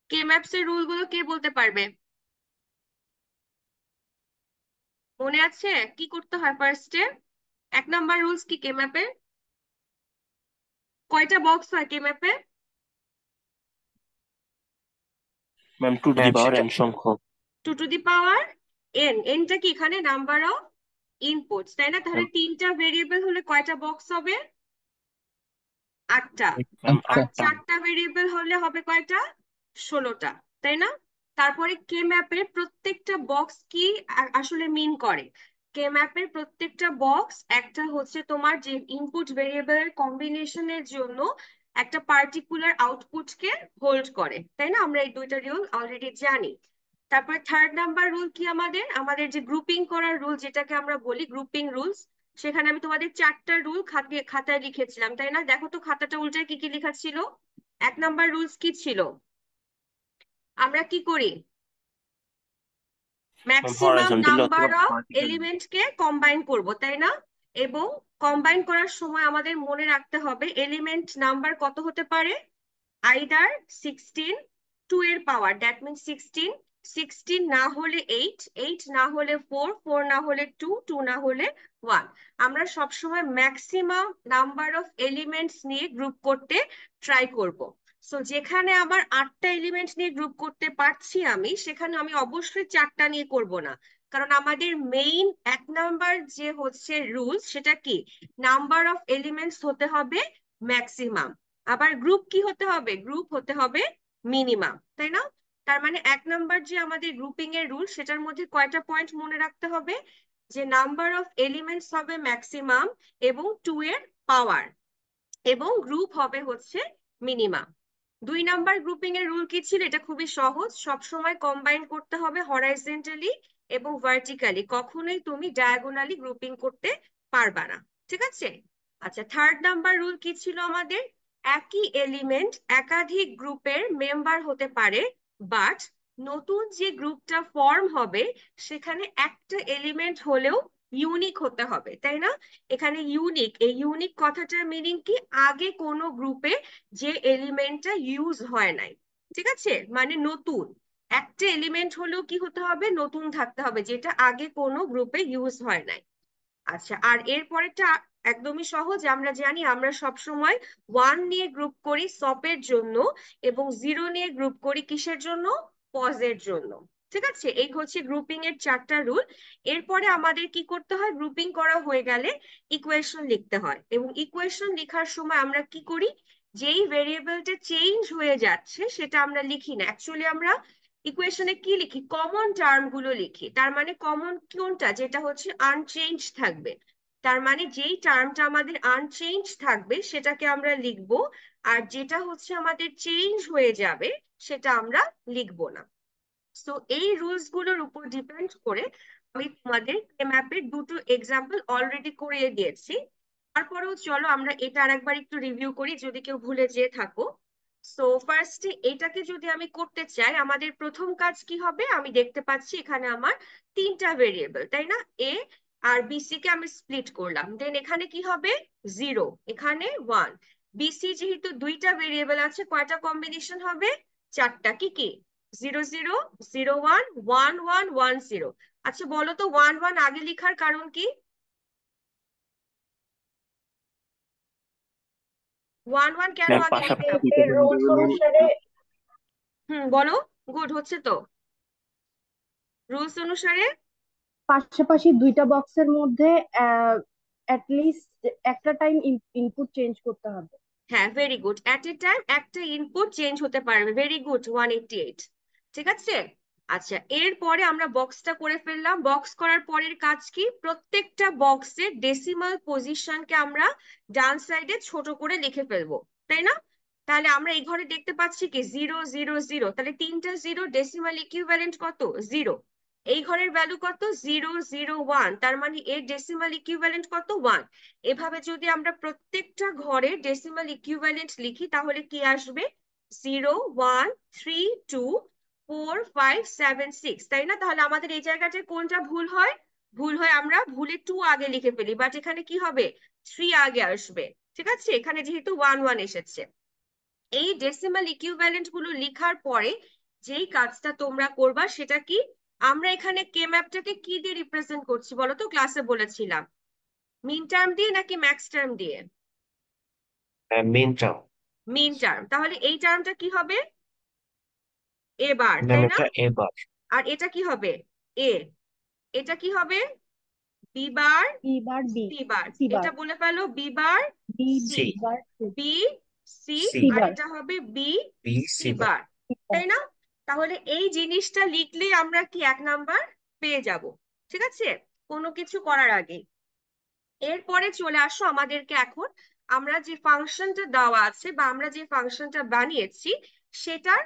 কে maps এর rule গুলো কে বলতে পারবে? মনে আছে কি করতে হয় ফার্স্টে? 1 নাম্বার রুলস কি কে ম্যাপে? কয়টা বক্স হয় কে ম্যাপে? Ma'am, 2 to the power n সংখ্যক। 2 টু দি পাওয়ার এন। এনটা কি এখানে নাম্বার অফ ইনপুটস, তাই না? তাহলে ম্যাম, 3টা ভেরিয়েবল হলে কয়টা বক্স হবে? 8টা। ম্যাম, আর 8টা। 4টা ভেরিয়েবল হলে হবে কয়টা? 16টা, তাই না? তারপরে কে ম্যাপের প্রত্যেকটা বক্স কি আসলে মিন করে? কে ম্যাপের প্রত্যেকটা বক্স একটা হচ্ছে তোমার যে ইনপুট ভেরিয়েবলের কম্বিনেশনের জন্য একটা পার্টিকুলার আউটপুটকে হোল্ড করে, তাই না? আমরা এই 2টা রুল অলরেডি জানি। তারপরে 3rd নাম্বার রুল কি আমাদের? আমাদের যে গ্রুপিং করার রুল, যেটাকে আমরা বলি গ্রুপিং রুলস। সেখানে আমি তোমাদের 4টা রুল খাতায় লিখেছিলাম, তাই না? দেখো তো খাতাটা উল্টায় কি কি লেখা ছিল। 1 নাম্বার রুলস কি ছিল? আমরা কি করি? ম্যাম, ম্যাক্সিমাম হরাইজন্টালি নাম্বার অথবা অফ ভার্টিক্যালি। এলিমেন্টকে কম্বাইন করব, তাই না? এবং কম্বাইন করার সময় আমাদের মনে রাখতে হবে এলিমেন্ট নাম্বার কত হতে পারে? আইদার 16, 2 এর পাওয়ার, দ্যাট মিনস 16, 16 না হলে 8, 8 না হলে 4, 4 না হলে 2, 2 না হলে 1। আমরা সবসময় ম্যাক্সিমাম নাম্বার অফ এলিমেন্টস নিয়ে গ্রুপ করতে ট্রাই করব। সো যেখানে আবার 8টা এলিমেন্ট নিয়ে গ্রুপ করতে পারছি আমি, সেখানে আমি অবশ্যই 4টা নিয়ে করব না। কারণ আমাদের মেইন 1 নাম্বার যে হচ্ছে রুলস, সেটা কি? নাম্বার অফ এলিমেন্টস হতে হবে ম্যাক্সিমাম। আবার গ্রুপ কি হতে হবে? গ্রুপ হতে হবে মিনিমাম, তাই না? তার মানে 1 নাম্বার যে আমাদের গ্রুপিং এর রুল, সেটার মধ্যে কয়টা পয়েন্ট মনে রাখতে হবে? যে নাম্বার অফ এলিমেন্টস হবে ম্যাক্সিমাম এবং 2 এর পাওয়ার, এবং গ্রুপ হবে হচ্ছে মিনিমাম। 2 নাম্বার গ্রুপিং এর রুল কি ছিল? এটা খুবই সহজ, সব সময় কম্বাইন করতে হবে হরাইজন্টালি এবং ভার্টিক্যালি, কখনোই তুমি ডায়াগোনালি গ্রুপিং করতে পারবা না। ঠিক আছে? আচ্ছা, 3rd নাম্বার রুল কি ছিল আমাদের? একই এলিমেন্ট একাধিক গ্রুপের মেম্বার হতে পারে, বাট নতুন যে গ্রুপটা ফর্ম হবে সেখানে একটা এলিমেন্ট হলেও ইউনিক হতে হবে, তাই না? এখানে ইউনিক, এই ইউনিক কথাটার মিনিং কি? আগে কোনো গ্রুপে যে এলিমেন্টটা ইউজ হয় নাই। ঠিক আছে? মানে নতুন একটা এলিমেন্ট হলেও কি হতে হবে? নতুন থাকতে হবে, যেটা আগে কোনো গ্রুপে ইউজ হয় নাই। আচ্ছা, আর এর পরেরটা একদমই সহজ। আমরা জানি আমরা সব সময় 1 নিয়ে গ্রুপ করি সপের জন্য, এবং 0 নিয়ে গ্রুপ করি কিসের জন্য? পজের জন্য। ঠিক আছে? এই হচ্ছে গ্রুপিং এর 4টা রুল। এরপরে আমাদের কি করতে হয়? গ্রুপিং করা হয়ে গেলে ইকুয়েশন লিখতে হয়, এবং ইকুয়েশন লেখার সময় আমরা কি করি? যেই ভেরিয়েবলটা চেঞ্জ হয়ে যাচ্ছে সেটা আমরা লিখি না, অ্যাকচুয়ালি আমরা ইকুয়েশনে কি লিখি? কমন টার্ম গুলো লিখি। তার মানে কমন কোনটা? যেটা হচ্ছে আনচেঞ্জ থাকবে। তার মানে যেই টার্মটা আমাদের আনচেঞ্জ থাকবে সেটাকে আমরা লিখব, আর যেটা হচ্ছে আমাদের চেঞ্জ হয়ে যাবে সেটা আমরা লিখব না। সো এই রুলস গুলোর উপর ডিপেন্ড করে আমি তোমাদের ম্যাপের 2টো এক্সাম্পল অলরেডি করিয়ে দিয়েছি। তারপরেও চলো আমরা এটা আরেকবার একটু রিভিউ করি, যদি কেউ ভুলে যেয়ে থাকো। সো ফার্স্টে এটাকে যদি আমি করতে চাই, আমাদের প্রথম কাজ কি হবে? আমি দেখতে পাচ্ছি এখানে আমার 3টা ভেরিয়েবল, তাই না? এ আর বিসি কে আমি স্প্লিট করলাম, দেন এখানে কি হবে? 0, এখানে 1। বিসি যেহেতু 2টা ভেরিয়েবল আছে, কয়টা কম্বিনেশন হবে? 4টা। কি কি? 0 0, 0 1, 1 1, 1 0। আচ্ছা বলো তো, 1 1 আগে লেখার কারণ কি? 1 1 কেন ম্যাম, আগে পাশাপাশি লিখলাম? দুইটা রুলস ভেরিয়েবল নিয়ে। অনুসারে বলো। গুড হচ্ছে তো? রুলস অনুসারে। পাশাপাশি দুইটা বক্সের মধ্যে লিস্ট একটা টাইম ইনপুট চেঞ্জ করতে হবে। হ্যাঁ, very good. At a time একটা ইনপুট চেঞ্জ হতে পারবে। Very good, 188। ঠিক আছে? আচ্ছা, এরপরে আমরা বক্সটা করে ফেললাম। বক্স করার পরের কাজ কি? প্রত্যেকটা বক্সের ডেসিমাল পজিশনকে আমরা ডান সাইডে ছোট করে লিখে ফেলবো, তাই না? তাহলে আমরা এই ঘরে দেখতে পাচ্ছি কি? 0 0 0। তাহলে 3টা 0, ডেসিমাল ইকুইভ্যালেন্ট কত? 0। এই ঘরের ভ্যালু কত? 0 0 1। তার মানে এর ডেসিমাল ইকুইভ্যালেন্ট কত? 1। এভাবে যদি আমরা প্রত্যেকটা ঘরে ডেসিমাল ইকুইভ্যালেন্ট লিখি, তাহলে কি আসবে? 0 1 3 2 4 5 7 6, তাই না? তাহলে আমাদের এই জায়গাটায় কোনটা ভুল হয়? ভুল হয় আমরা ভুলে 2 আগে লিখে ফেলি, বাট এখানে কি হবে? 3 আগে আসবে। ঠিক আছে? এখানে যেহেতু 1 1 এসেছে। এই ডেসিমাল ইকুইভ্যালেন্ট গুলো লেখার পরে যেই কাজটা তোমরা করবা সেটা কি, আমরা এখানে কে ম্যাপটাকে কি দিয়ে রিপ্রেজেন্ট করছি বলো তো, ক্লাসে বলেছিলাম মিন টার্ম দিয়ে নাকি ম্যাক্স টার্ম দিয়ে? Min term. Min term. তাহলে এই টার্মটা কি হবে? এ বার, ম্যাম তাই না? এটা এবার। আর এটা কি হবে? এ। এটা কি হবে? B bar B bar B, C bar. C bar, এটা বলে ফেলো B bar B C, C. Bar C, B C, C. C আর বার, এটা হবে B B C C bar. Bar, C bar. তাই না? তাহলে এই জিনিসটা লিখলেই আমরা কি 1 নাম্বার পেয়ে যাব। ঠিক আছে, কোনো কিছু করার আগে। এরপরে চলে আসো আমাদেরকে এখন, আমরা যে ফাংশনটা দেওয়া আছে বা আমরা যে ফাংশনটা বানিয়েছি সেটার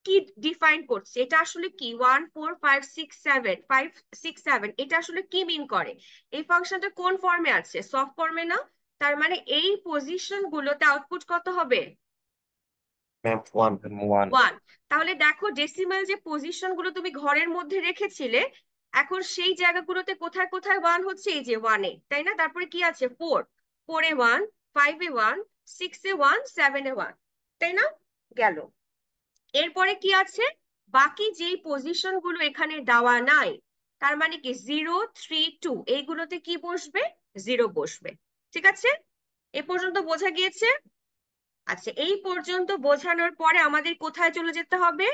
কি ডিফাইন করছে। এটা আসলে কি 1 4 5 6 7 5 6 7, এটা আসলে কি মিন করে? এই ফাংশনটা কোন ফর্মে আছে? সফট ফর্মে না? তার মানে এই পজিশন গুলোতে আউটপুট কত হবে? ম্যাম 1। 1। 1। তাহলে দেখো ডেসিমাল যে পজিশন গুলো তুমি ঘরের মধ্যে রেখেছিলে, এখন সেই জায়গাগুলোতে কোথায় কোথায় 1 হচ্ছে? এই যে 1-এ, তাই না? তারপরে কি আছে? 4, 4-এ 1, 5-এ 1, 6-এ 1, 7-এ 1, তাই না? গেল। এরপরে কি আছে? বাকি যেই পজিশন গুলো এখানে দেওয়া নাই, তার মানে কি 0 3 2, এইগুলোতে কি বসবে? 0 বসবে। ঠিক আছে, এ পর্যন্ত বোঝা গিয়েছে? আচ্ছা, এই পর্যন্ত বোঝানোর পরে আমাদের কোথায় চলে যেতে হবে?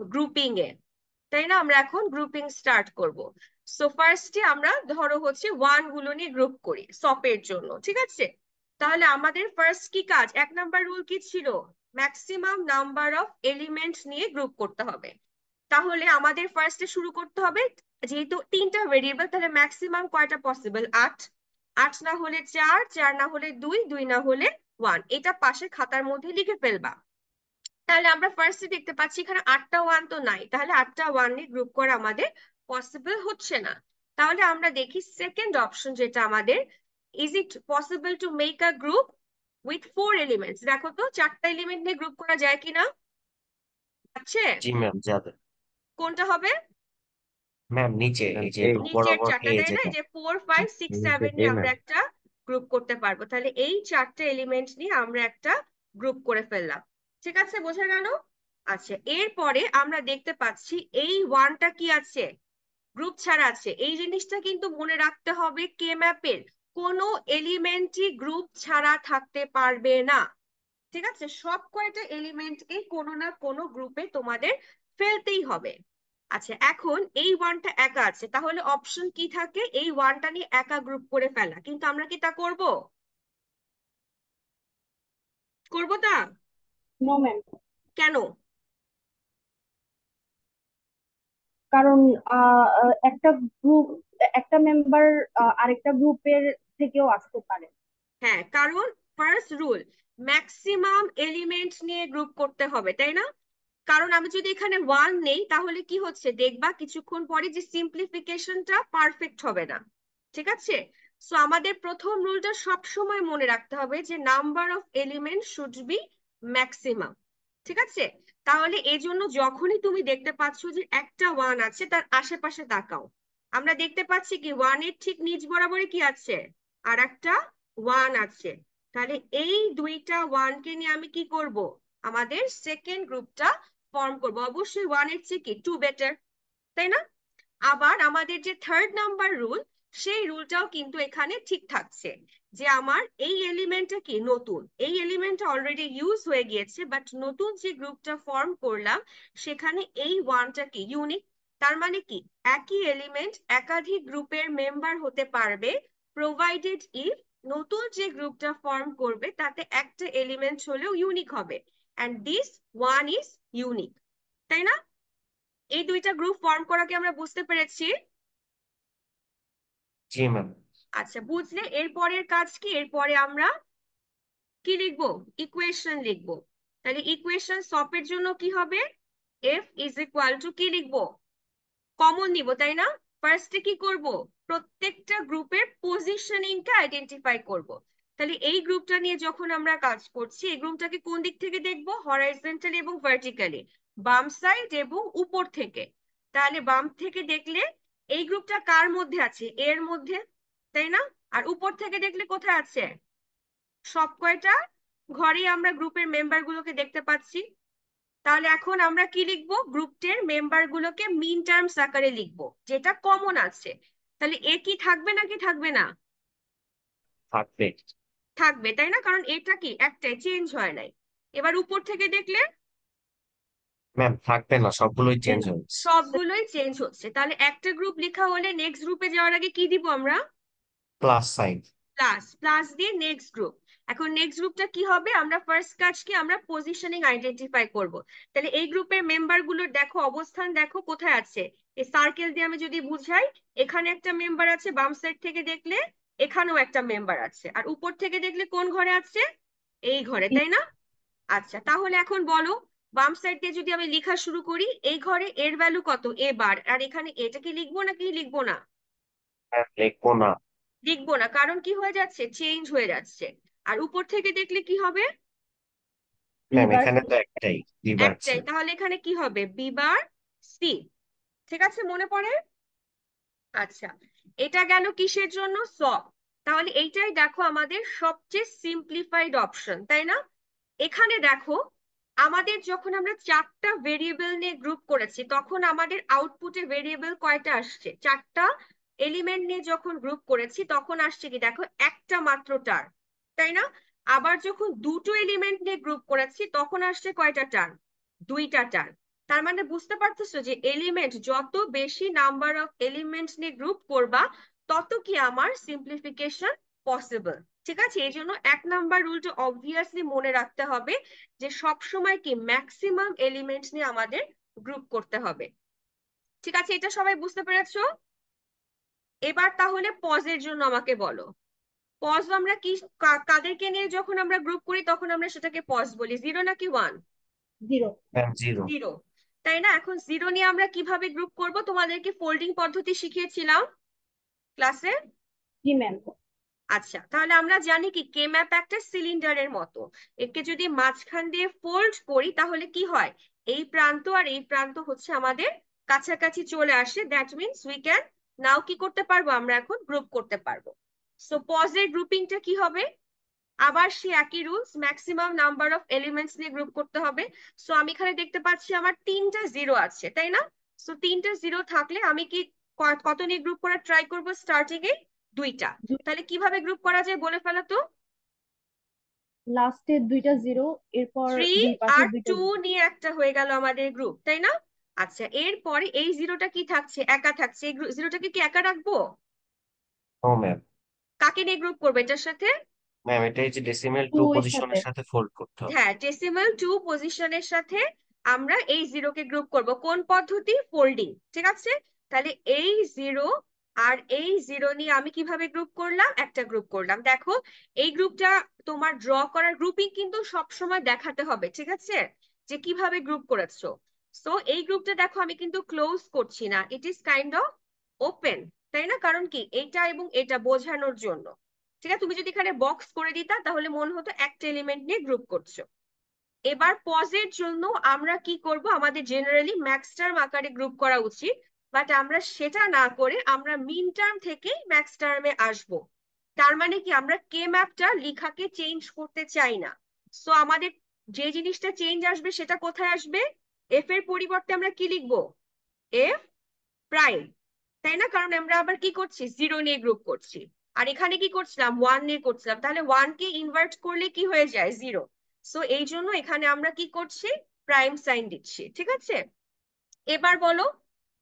গ্রুপিং এ, তাই না? আমরা এখন গ্রুপিং স্টার্ট করব। সো ফার্স্টে আমরা ধরো হচ্ছে 1 গুলো নিয়ে গ্রুপ করি সপের জন্য। ঠিক আছে, তাহলে আমাদের ফার্স্ট কি কাজ? 1 নাম্বার রুল কি ছিল? ম্যাক্সিমাম নাম্বার অফ এলিমেন্টস নিয়ে গ্রুপ করতে হবে। তাহলে আমাদের ফার্স্টে শুরু করতে হবে, যেহেতু 3টা ভেরিয়েবল, তাহলে ম্যাক্সিমাম কয়টা পসিবল? 8। 8 না হলে 4, 4 না হলে 2, 2 না হলে 1। এটা পাশে খাতার মধ্যে লিখে ফেলবা। তাহলে আমরা ফার্স্টে দেখতে পাচ্ছি এখানে 8টা 1 তো নাই, তাহলে 8টা 1 নিয়ে গ্রুপ করা আমাদের পসিবল হচ্ছে না। তাহলে আমরা দেখি সেকেন্ড অপশন যেটা আমাদের, is it possible to make a group with 4 elements? দেখো তো 4টা এলিমেন্ট নিয়ে গ্রুপ করা যায় কিনা। আছে? জি ম্যাম যাবে। কোনটা হবে? ম্যাম নিচে এই যে রুট নিচের বরাবর 4টা, এই তাই না? যেটা। যে 4 5 6 7 এই নিয়ে আমরা ম্যাম। একটা গ্রুপ করতে পারবো। তাহলে এই 4টা এলিমেন্ট নিয়ে আমরা একটা গ্রুপ করে ফেললাম। ঠিক আছে, বোঝা গেল? আচ্ছা, এরপরে আমরা দেখতে পাচ্ছি এই 1টা কি আছে? গ্রুপ ছাড়া আছে। এই জিনিসটা কিন্তু মনে রাখতে হবে, কে ম্যাপের কোনো এলিমেন্টই গ্রুপ ছাড়া থাকতে পারবে না। ঠিক আছে, সব কয়টা এলিমেন্টকে কোনো না কোনো গ্রুপে তোমাদের ফেলতেই হবে। আচ্ছা, এখন এই 1টা একা আছে, তাহলে অপশন কি থাকে? এই 1টা নিয়ে একা গ্রুপ করে ফেলা। কিন্তু আমরা কি তা করব? করব তা? নো ম্যাম, কেন? কারণ একটা গ্রুপ, একটা মেম্বার আরেকটা গ্রুপের থেকেও আসতে পারে। হ্যাঁ, কারণ ফার্স্ট রুল, ম্যাক্সিমাম এলিমেন্ট নিয়ে গ্রুপ করতে হবে, তাই না? কারণ আমি যদি এখানে 1 নেই, তাহলে কি হচ্ছে দেখবা কিছুক্ষণ পরে যে সিম্পলিফিকেশনটা পারফেক্ট হবে না। ঠিক আছে, সো আমাদের প্রথম রুলটা সব সময় মনে রাখতে হবে যে number of element should be maximum. ঠিক আছে, তাহলে এই জন্য যখনই তুমি দেখতে পাচ্ছ যে একটা 1 আছে, তার আশেপাশে তাকাও। আমরা দেখতে পাচ্ছি কি 1 এর ঠিক নিচ বরাবরই কি আছে? আর একটা 1 আছে। তাহলে এই দুইটা 1 কে নিয়ে আমি কি করব? আমাদের সেকেন্ড গ্রুপটা ফর্ম করব। অবশ্যই 1 এর চেয়ে কি 2 বেটার, তাই না? আবার আমাদের যে থার্ড নাম্বার রুল, সেই রুলটাও কিন্তু এখানে ঠিক থাকছে, যে আমার এই এলিমেন্টটা কি নতুন, এই এলিমেন্টটা অলরেডি ইউজ হয়ে গিয়েছে, বাট নতুন যে গ্রুপটা ফর্ম করলাম সেখানে এই 1টা কি ইউনিক। তার মানে কি একই এলিমেন্ট একাধিক গ্রুপের মেম্বার হতে পারবে, প্রোভাইডেড ইফ নতুন যে গ্রুপটা ফর্ম করবে তাতে একটা এলিমেন্ট হলেও ইউনিক হবে, এন্ড দিস 1 ইজ ইউনিক। তাই না? এই দুইটা গ্রুপ ফর্ম করা কি আমরা বুঝতে পেরেছি? জি ম্যাম। আচ্ছা, বুঝলে এরপরের কাজ কি? এরপরে আমরা কি লিখবো? ইকুয়েশন লিখবো। তাহলে ইকুয়েশন সলভের জন্য কি হবে? এফ ইজ ইকুয়াল টু কি লিখবো? কমন নিব, তাই না? ফার্স্টে কি করব? প্রত্যেকটা গ্রুপের পজিশনিংটা আইডেন্টিফাই করব। তাহলে এই গ্রুপটা নিয়ে যখন আমরা কাজ করছি, এই গ্রুপটাকে কোন দিক থেকে দেখবো? হরাইজন্টালি এবং ভার্টিক্যালি, বাম সাইড এবং উপর থেকে। তাহলে বাম থেকে দেখলে এই গ্রুপটা কার মধ্যে আছে? এর মধ্যে, তাই না? আর উপর থেকে দেখলে কোথায় আছে? সব কয়টা ঘরে আমরা গ্রুপের মেম্বার গুলোকে দেখতে পাচ্ছি। তাহলে এখন আমরা কি লিখবো, গ্রুপটির মেম্বার গুলোকে মিন টার্মস আকারে লিখবো, যেটা কমন আছে। তাহলে এ কি থাকবে নাকি থাকবে না? থাকবে। থাকবে, তাই না, কারণ এটা কি একটাই, চেঞ্জ হয় নাই। এবার উপর থেকে দেখলে ম্যাম থাকবে না, সবগুলোই থাকবে চেঞ্জ না। হয়েছে। সবগুলোই চেঞ্জ হচ্ছে। তাহলে একটা গ্রুপ লেখা হলে নেক্সট গ্রুপে যাওয়ার আগে কি দিব আমরা? Plus sign. প্লাস, প্লাস দিয়ে নেক্সট গ্রুপ। এখন নেক্সট গ্রুপটা কি হবে, আমরা ফার্স্ট কাজ কি, আমরা পজিশনিং আইডেন্টিফাই করব। তাহলে এই গ্রুপের মেম্বার গুলোর দেখো অবস্থান, দেখো কোথায় আছে। এই সার্কেল দিয়ে আমি যদি বুঝাই, এখানে একটা মেম্বার আছে, বাম সাইড থেকে দেখলে এখানেও একটা মেম্বার আছে, আর উপর থেকে দেখলে কোন ঘরে আছে, এই ঘরে, তাই না? আচ্ছা, তাহলে এখন বলো, বাম সাইড দিয়ে যদি আমি লেখা শুরু করি, এই ঘরে এর ভ্যালু কত, এ বার, আর এখানে এটা কি লিখবো নাকি লিখবো না? ম্যাম লিখবো না। লিখবো না, কারণ কি হয়ে যাচ্ছে, চেঞ্জ হয়ে যাচ্ছে। আর উপর থেকে দেখলে কি হবে, ম্যাম লিভার এখানে তো একটাই একটাই, রিভার্সে। তাহলে এখানে কি হবে, বি বার সি। ঠিক আছে, মনে পড়ে? আচ্ছা, এটা গেল কিসের জন্য, সব। তাহলে এইটাই দেখো আমাদের সবচেয়ে সিম্পলিফাইড অপশন, তাই না? এখানে দেখো, আমাদের যখন আমরা চারটা ভেরিয়েবল নিয়ে গ্রুপ করেছি, তখন আমাদের আউটপুটে ভেরিয়েবল কয়টা আসছে, চারটা এলিমেন্ট নিয়ে যখন গ্রুপ করেছি তখন আসছে কি দেখো, একটা মাত্র টার্ম, তাই না? আবার যখন দুটো এলিমেন্ট নিয়ে গ্রুপ করেছি তখন আসছে কয়টা টার্ম, দুইটা টার্ম। তার মানে বুঝতে পারতেছো যে এলিমেন্ট যত বেশি নাম্বার অফ এলিমেন্টস নিয়ে গ্রুপ করবা, তত কি আমার সিম্পলিফিকেশন পসিবল। ঠিক আছে, এই জন্য 1 নাম্বার রুলটা অবভিয়াসলি মনে রাখতে হবে, যে সব সময় কি ম্যাক্সিমাম এলিমেন্টস নিয়ে আমাদের গ্রুপ করতে হবে। ঠিক আছে, এটা সবাই বুঝতে পেরেছো? এবার তাহলে পজের জন্য আমাকে বলো, পজ আমরা কি, কাদেরকে নিয়ে যখন আমরা গ্রুপ করি তখন আমরা সেটাকে পজ বলি, 0 নাকি 1? জিরো। Ma'am zero. 0, তাই না? এখন 0 নিয়ে আমরা কিভাবে গ্রুপ করব, তোমাদেরকে ফোল্ডিং পদ্ধতি শিখিয়েছিলাম ক্লাসে। জি ম্যাম। আচ্ছা, তাহলে আমরা জানি কি, কে ম্যাপ একটা সিলিন্ডারের মতো, একে যদি মাঝখান দিয়ে ফোল্ড করি তাহলে কি হয়, এই প্রান্ত আর এই প্রান্ত হচ্ছে আমাদের কাছাকাছি চলে আসে, দ্যাট মিনস উই ক্যান নাও কি করতে পারবো, আমরা এখন গ্রুপ করতে পারবো। সো পজের গ্রুপিংটা কি হবে, আবার সে একই rules, maximum number of elements নিয়ে গ্রুপ করতে হবে। সো আমি এখানে দেখতে পাচ্ছি আমার 3টা 0 আছে, তাই না? সো 3টা 0 থাকলে আমি কি কত নিয়ে গ্রুপ করার ট্রাই করবো, স্টার্টিং এ 2টা। তাহলে কিভাবে গ্রুপ করা যায় বলে ফেলো তো। লাস্টের দুইটা জিরো, এরপর 3 দুই পাশের আর দুইটা 2 জিরো। নিয়ে একটা হয়ে গেল আমাদের গ্রুপ, তাই না? আচ্ছা, এরপরে এই জিরোটা কি থাকছে, একা থাকছে, এই জিরোটাকে কি একা রাখবো? ও ম্যাম। কাকে নিয়ে গ্রুপ করবো এটার সাথে? ম্যাম এটাই যে ডেসিমেল টু টু এর সাথে। পজিশনের সাথে ফোল্ড করতে হবে। হ্যাঁ, ডেসিমাল 2 পজিশনের সাথে আমরা এই জিরোকে গ্রুপ করব, কোন পদ্ধতি, ফোল্ডিং। ঠিক আছে, তাহলে এই জিরো আর এই জিরো নিয়ে আমি কিভাবে গ্রুপ করলাম, একটা গ্রুপ করলাম। দেখো, এই গ্রুপটা তোমার ড্র করার গ্রুপিং কিন্তু সব সময় দেখাতে হবে, ঠিক আছে, যে কিভাবে গ্রুপ করেছো। সো এই গ্রুপটা দেখো আমি কিন্তু ক্লোজ করছি না, it is kind of open, তাই না? কারণ কি, এটা এবং এটা বোঝানোর জন্য। ঠিক আছে, তুমি যদি এখানে বক্স করে দিতা তাহলে মনে হতো একটা এলিমেন্ট নিয়ে গ্রুপ করছো। এবার পজের জন্য আমরা কি করব, আমাদের জেনারেলি ম্যাক্স টার্ম আকারে গ্রুপ করা উচিত, বাট আমরা সেটা না করে আমরা মিন টার্ম থেকেই ম্যাক্স টার্মে আসব। তার মানে কি, আমরা কে ম্যাপটা লেখাকে চেঞ্জ করতে চাই না। সো আমাদের যে জিনিসটা চেঞ্জ আসবে সেটা কোথায় আসবে, এফ এর পরিবর্তে আমরা কি লিখবো, এফ প্রাইম, তাই না? কারণ আমরা আবার কি করছি, 0 নিয়ে গ্রুপ করছি, আর এখানে কি করছিলাম, 1 নিয়ে করছিলাম, তাহলে 1 কে ইনভার্ট করলে কি হয়ে যায়, 0। সো এই জন্য এখানে আমরা কি করছি, প্রাইম সাইন দিচ্ছি। ঠিক আছে, এবার বলো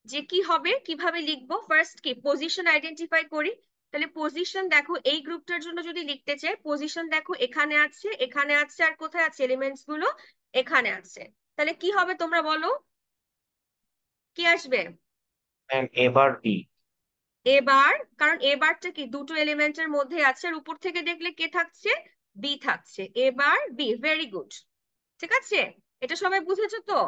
যে কি হবে, কিভাবে লিখবো। ফার্স্ট কি, পজিশন আইডেন্টিফাই করি। তাহলে পজিশন দেখো, এই গ্রুপটার জন্য যদি লিখতে চাই, পজিশন দেখো এখানে আছে, এখানে আছে, আর কোথায় আছে, এলিমেন্টস গুলো এখানে আছে। তাহলে কি হবে তোমরা বলো, কি আসবে? ম্যাম এবার বি। এবার, কারণ এবারটা কি দুটো এলিমেন্টের মধ্যে আছে, আর উপর থেকে দেখলে কে থাকছে, বি থাকছে, এবার বি, ভেরি গুড। ঠিক আছে, এটা সবাই বুঝেছো তো?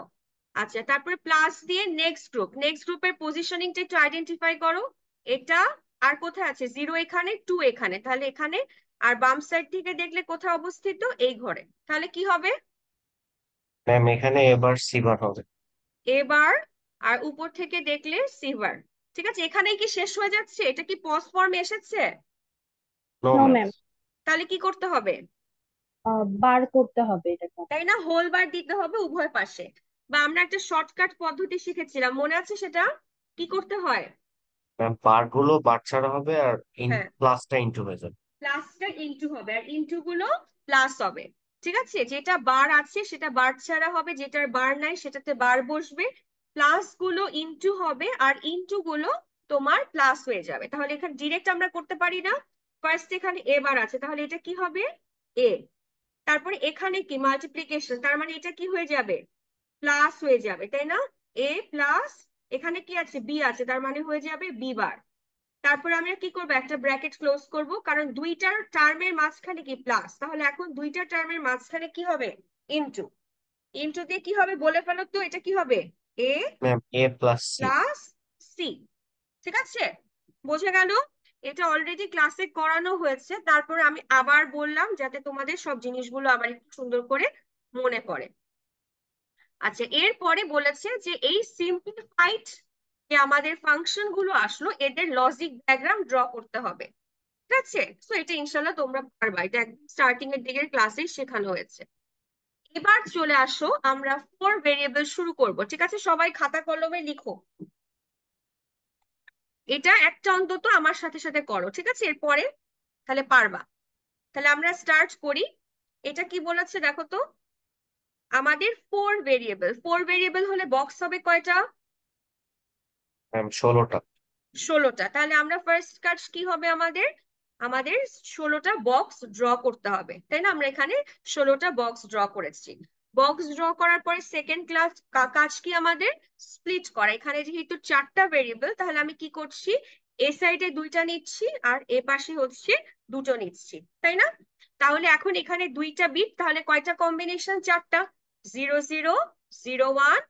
আচ্ছা, তারপরে প্লাস দিয়ে নেক্সট গ্রুপ, নেক্সট গ্রুপের পজিশনিংটা একটু আইডেন্টিফাই করো। এটা আর কোথায় আছে, 0 এখানে, 2 এখানে, তাহলে এখানে। আর বাম সাইড থেকে দেখলে কোথায় অবস্থিত, এই ঘরে, তাহলে কি হবে, ম্যাম এখানে এবার সিবার হবে। এবার। আর উপর থেকে দেখলে সিভার। ঠিক আছে, এখানেই কি শেষ হয়ে যাচ্ছে, এটা কি পজ ফর্মে এসেছে? No no ma'am. ম্যাম। তাহলে কি করতে হবে, বার করতে হবে এটাকে। তাই না, হোল বার দিতে হবে উভয় পাশে। বা আমরা একটা শর্টকাট পদ্ধতি শিখেছিলাম, মনে আছে সেটা? কি করতে হয়? ম্যাম বার গুলো বার ছাড়া হবে আর হ্যাঁ, প্লাসটা ইনটু হয়ে যাবে। প্লাসটা ইনটু হবে আর ইনটু গুলো প্লাস হবে। ঠিক আছে, যেটা বার আছে সেটা বার ছাড়া হবে, যেটার বার নাই সেটাতে বার বসবে, প্লাস গুলো ইনটু হবে আর ইনটু গুলো তোমার প্লাস হয়ে যাবে। তাহলে এখানে ডিরেক্ট আমরা করতে পারি না, ফার্স্ট এখানে এ বার আছে, তাহলে এটা কি হবে? এ। তারপরে এখানে কি মাল্টিপ্লিকেশন, তার মানে এটা কি হয়ে যাবে? প্লাস হয়ে যাবে, তাই না? এ প্লাস এখানে কি আছে? বি আছে, তার মানে হয়ে যাবে বি বার। তারপর আমরা কি করব? একটা ব্র্যাকেট ক্লোজ করব, কারণ দুইটার টার্মের মাঝখানে কি প্লাস, তাহলে এখন দুইটা টার্মের মাঝখানে কি হবে? ইনটু। ইনটু দিয়ে কি হবে বলে ফেলো তো, এটা কি হবে? A ma'am A plus C. Plus C. ঠিক আছে, বোঝা গেল? এটা অলরেডি ক্লাসে করানো হয়েছে, তারপর আমি আবার বললাম যাতে তোমাদের সব জিনিসগুলো আবার একটু সুন্দর করে মনে পড়ে। আচ্ছা, এরপরে বলেছে যে এই সিম্পলিফাইড যে আমাদের ফাংশন গুলো আসলো, এদের লজিক ডায়াগ্রাম ড্র করতে হবে। ঠিক আছে, তো এটা ইনশাল্লাহ তোমরা পারবা, এটা একদম স্টার্টিং এর দিকের ক্লাসে শেখানো হয়েছে। এবার চলে আসো, আমরা ফোর ভেরিয়েবল শুরু করব। ঠিক আছে, সবাই খাতা কলমে লিখো, এটা একটা অন্তত আমার সাথে সাথে করো। ঠিক আছে, এরপরে তাহলে পারবা। তাহলে আমরা স্টার্ট করি। এটা কি বলেছে দেখো তো, আমাদের ফোর ভেরিয়েবল। ফোর ভেরিয়েবল হলে বক্স হবে কয়টা? ম্যাম 16টা। 16টা। তাহলে আমরা ফার্স্ট কাজ কি হবে আমাদের? আমাদের 16টা বক্স ড্র করতে হবে, তাই না? আমরা এখানে 16টা বক্স ড্র করেছি। বক্স ড্র করার পরে সেকেন্ড ক্লাস কাজ কি আমাদের? স্প্লিট করা। এখানে যেহেতু চারটা ভেরিয়েবল, তাহলে আমি কি করছি? এ সাইডে দুইটা নিচ্ছি আর এ পাশে হচ্ছে দুটো নিচ্ছি, তাই না? তাহলে এখন এখানে দুইটা বিট, তাহলে কয়টা কম্বিনেশন? চারটা। 0 0 0 1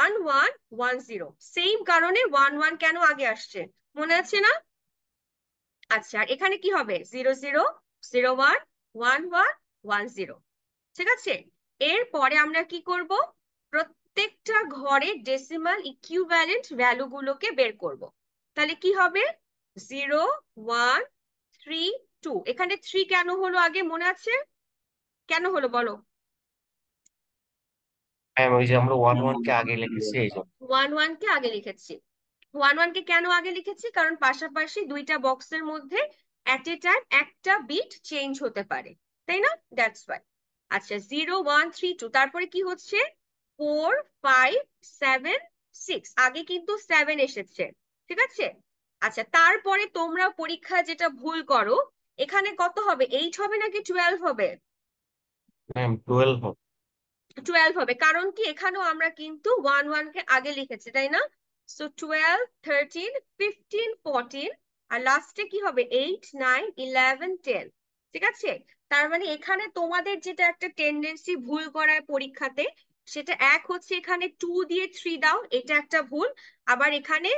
1 1 1 0। সেম কারণে 1 1 কেন আগে আসছে, মনে আছে না? আচ্ছা, আর এখানে কি হবে? 0 0 0 1 1 1 1 0। ঠিক আছে, এরপরে আমরা কি করব? প্রত্যেকটা ঘরে ডেসিমাল ইকুইভ্যালেন্ট ভ্যালু গুলোকে বের করব। তাহলে কি হবে? 0 1 3 2। এখানে 3 কেন হলো আগে, মনে আছে? কেন হলো বলো? ম্যাম ওই যে আমরা 1 1 কে আগে লিখেছি এই জন্য। 1 1 কে আগে লিখেছি। 1 1 কে কেন আগে লিখেছি? কারণ পাশাপাশি দুইটা বক্সের মধ্যে এট এ টাইম একটা বিট চেঞ্জ হতে পারে, তাই না? That's why. আচ্ছা, 0 1 3 2, তারপরে কি হচ্ছে? 4 5 7 6। আগে কিন্তু 7 এসেছে। ঠিক আছে, আচ্ছা, তারপরে তোমরা পরীক্ষায় যেটা ভুল করো, এখানে কত হবে? 8 হবে নাকি 12 হবে? ম্যাম 12 হবে। 12 হবে, কারণ কি এখানেও আমরা কিন্তু 1 1 কে আগে লিখেছি, তাই না? সো 12 13 15 14, আর লাস্টে কি হবে? 8 9 11 10। ঠিক আছে, তার মানে এখানে তোমাদের যেটা একটা টেন্ডেন্সি ভুল করার পরীক্ষাতে, সেটা এক হচ্ছে এখানে 2 দিয়ে 3 দাও, এটা একটা ভুল। আবার এখানে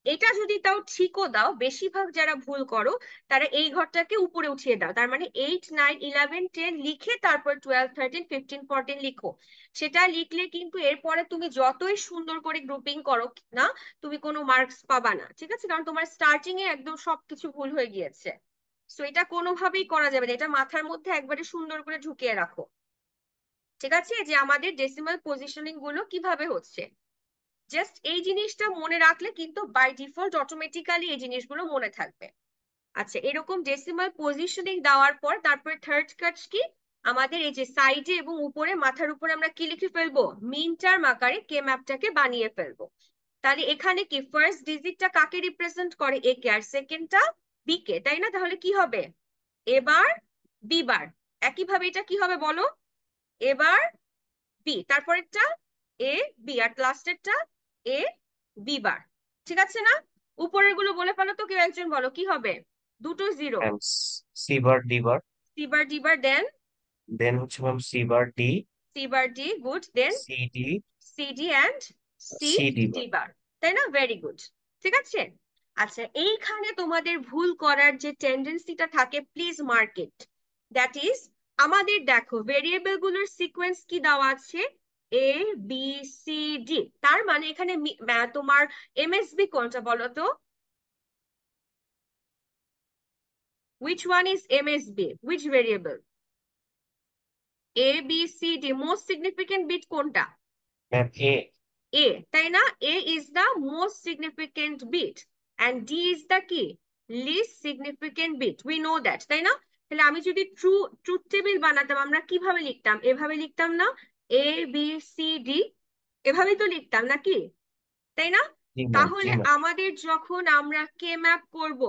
এটা যদি তাও ঠিকও দাও, বেশিরভাগ যারা ভুল করো তারা এই ঘরটাকে উপরে উঠিয়ে দাও, তার মানে 8 9 11 10 লিখে তারপর 12 13 15 14 লিখো। সেটা লিখলে কিন্তু এরপরে তুমি যতই সুন্দর করে গ্রুপিং করো না, তুমি কোনো মার্কস পাবা না। ঠিক আছে, কারণ তোমার স্টার্টিং এ একদম সবকিছু ভুল হয়ে গিয়েছে। সো এটা কোনোভাবেই করা যাবে না, এটা মাথার মধ্যে একবারে সুন্দর করে ঢুকিয়ে রাখো। ঠিক আছে, যে আমাদের ডেসিমাল পজিশনিং গুলো কিভাবে হচ্ছে, জাস্ট এই জিনিসটা মনে রাখলে কিন্তু বাই ডিফল্ট অটোমেটিক্যালি এই জিনিসগুলো মনে থাকবে। আচ্ছা, এরকম ডেসিমাল পজিশনিং দেওয়ার পর তারপরে থার্ড কাজ কি? আমাদের এই যে সাইডে এবং উপরে মাথার উপরে আমরা কি লিখে ফেলবো? মিন টার্ম আকারে কে ম্যাপটাকে বানিয়ে ফেলবো। তাহলে এখানে কি ফার্স্ট ডিজিটটা কাকে রিপ্রেজেন্ট করে? এ কে, আর সেকেন্ডটা বি কে, তাই না? তাহলে কি হবে? এবার বি বার। একইভাবে এটা কি হবে বলো? এবার বি, তারপরেরটা A B, R লাস্টেরটা A B বার। ঠিক আছে না? উপরের গুলো বলে ফেলো তো, কেউ একজন বলো কি হবে? দুটো zero. Ma'am C bar D bar. C bar D bar, then then হচ্ছে ma'am C bar D, C bar D, good, then C D, C D and C C D D bar. Bar, তাই না? Very good. ঠিক আছে, আচ্ছা, এইখানে তোমাদের ভুল করার যে টেন্ডেন্সিটা থাকে, please mark it. That is, আমাদের দেখো ভেরিয়েবল গুলোর সিকোয়েন্স কি দেওয়া আছে? A B C D. তার মানে এখানে তোমার এমএসবি কোনটা বলো তো? Which one is MSB? Which variable? A, B, C, D. Most significant bit কোনটা? Ma'am A. এ, তাই না? A is the most significant bit and D is the কি, least significant bit, we know that, তাই না? তাহলে আমি যদি truth table বানাতাম, আমরা কিভাবে লিখতাম? এভাবে লিখতাম না? এ বি সি ডি, এভাবেই তো লিখতাম নাকি, তাই না? জি ম্যাম, জি তাহলে ম্যাম। আমাদের যখন আমরা কে ম্যাপ করব,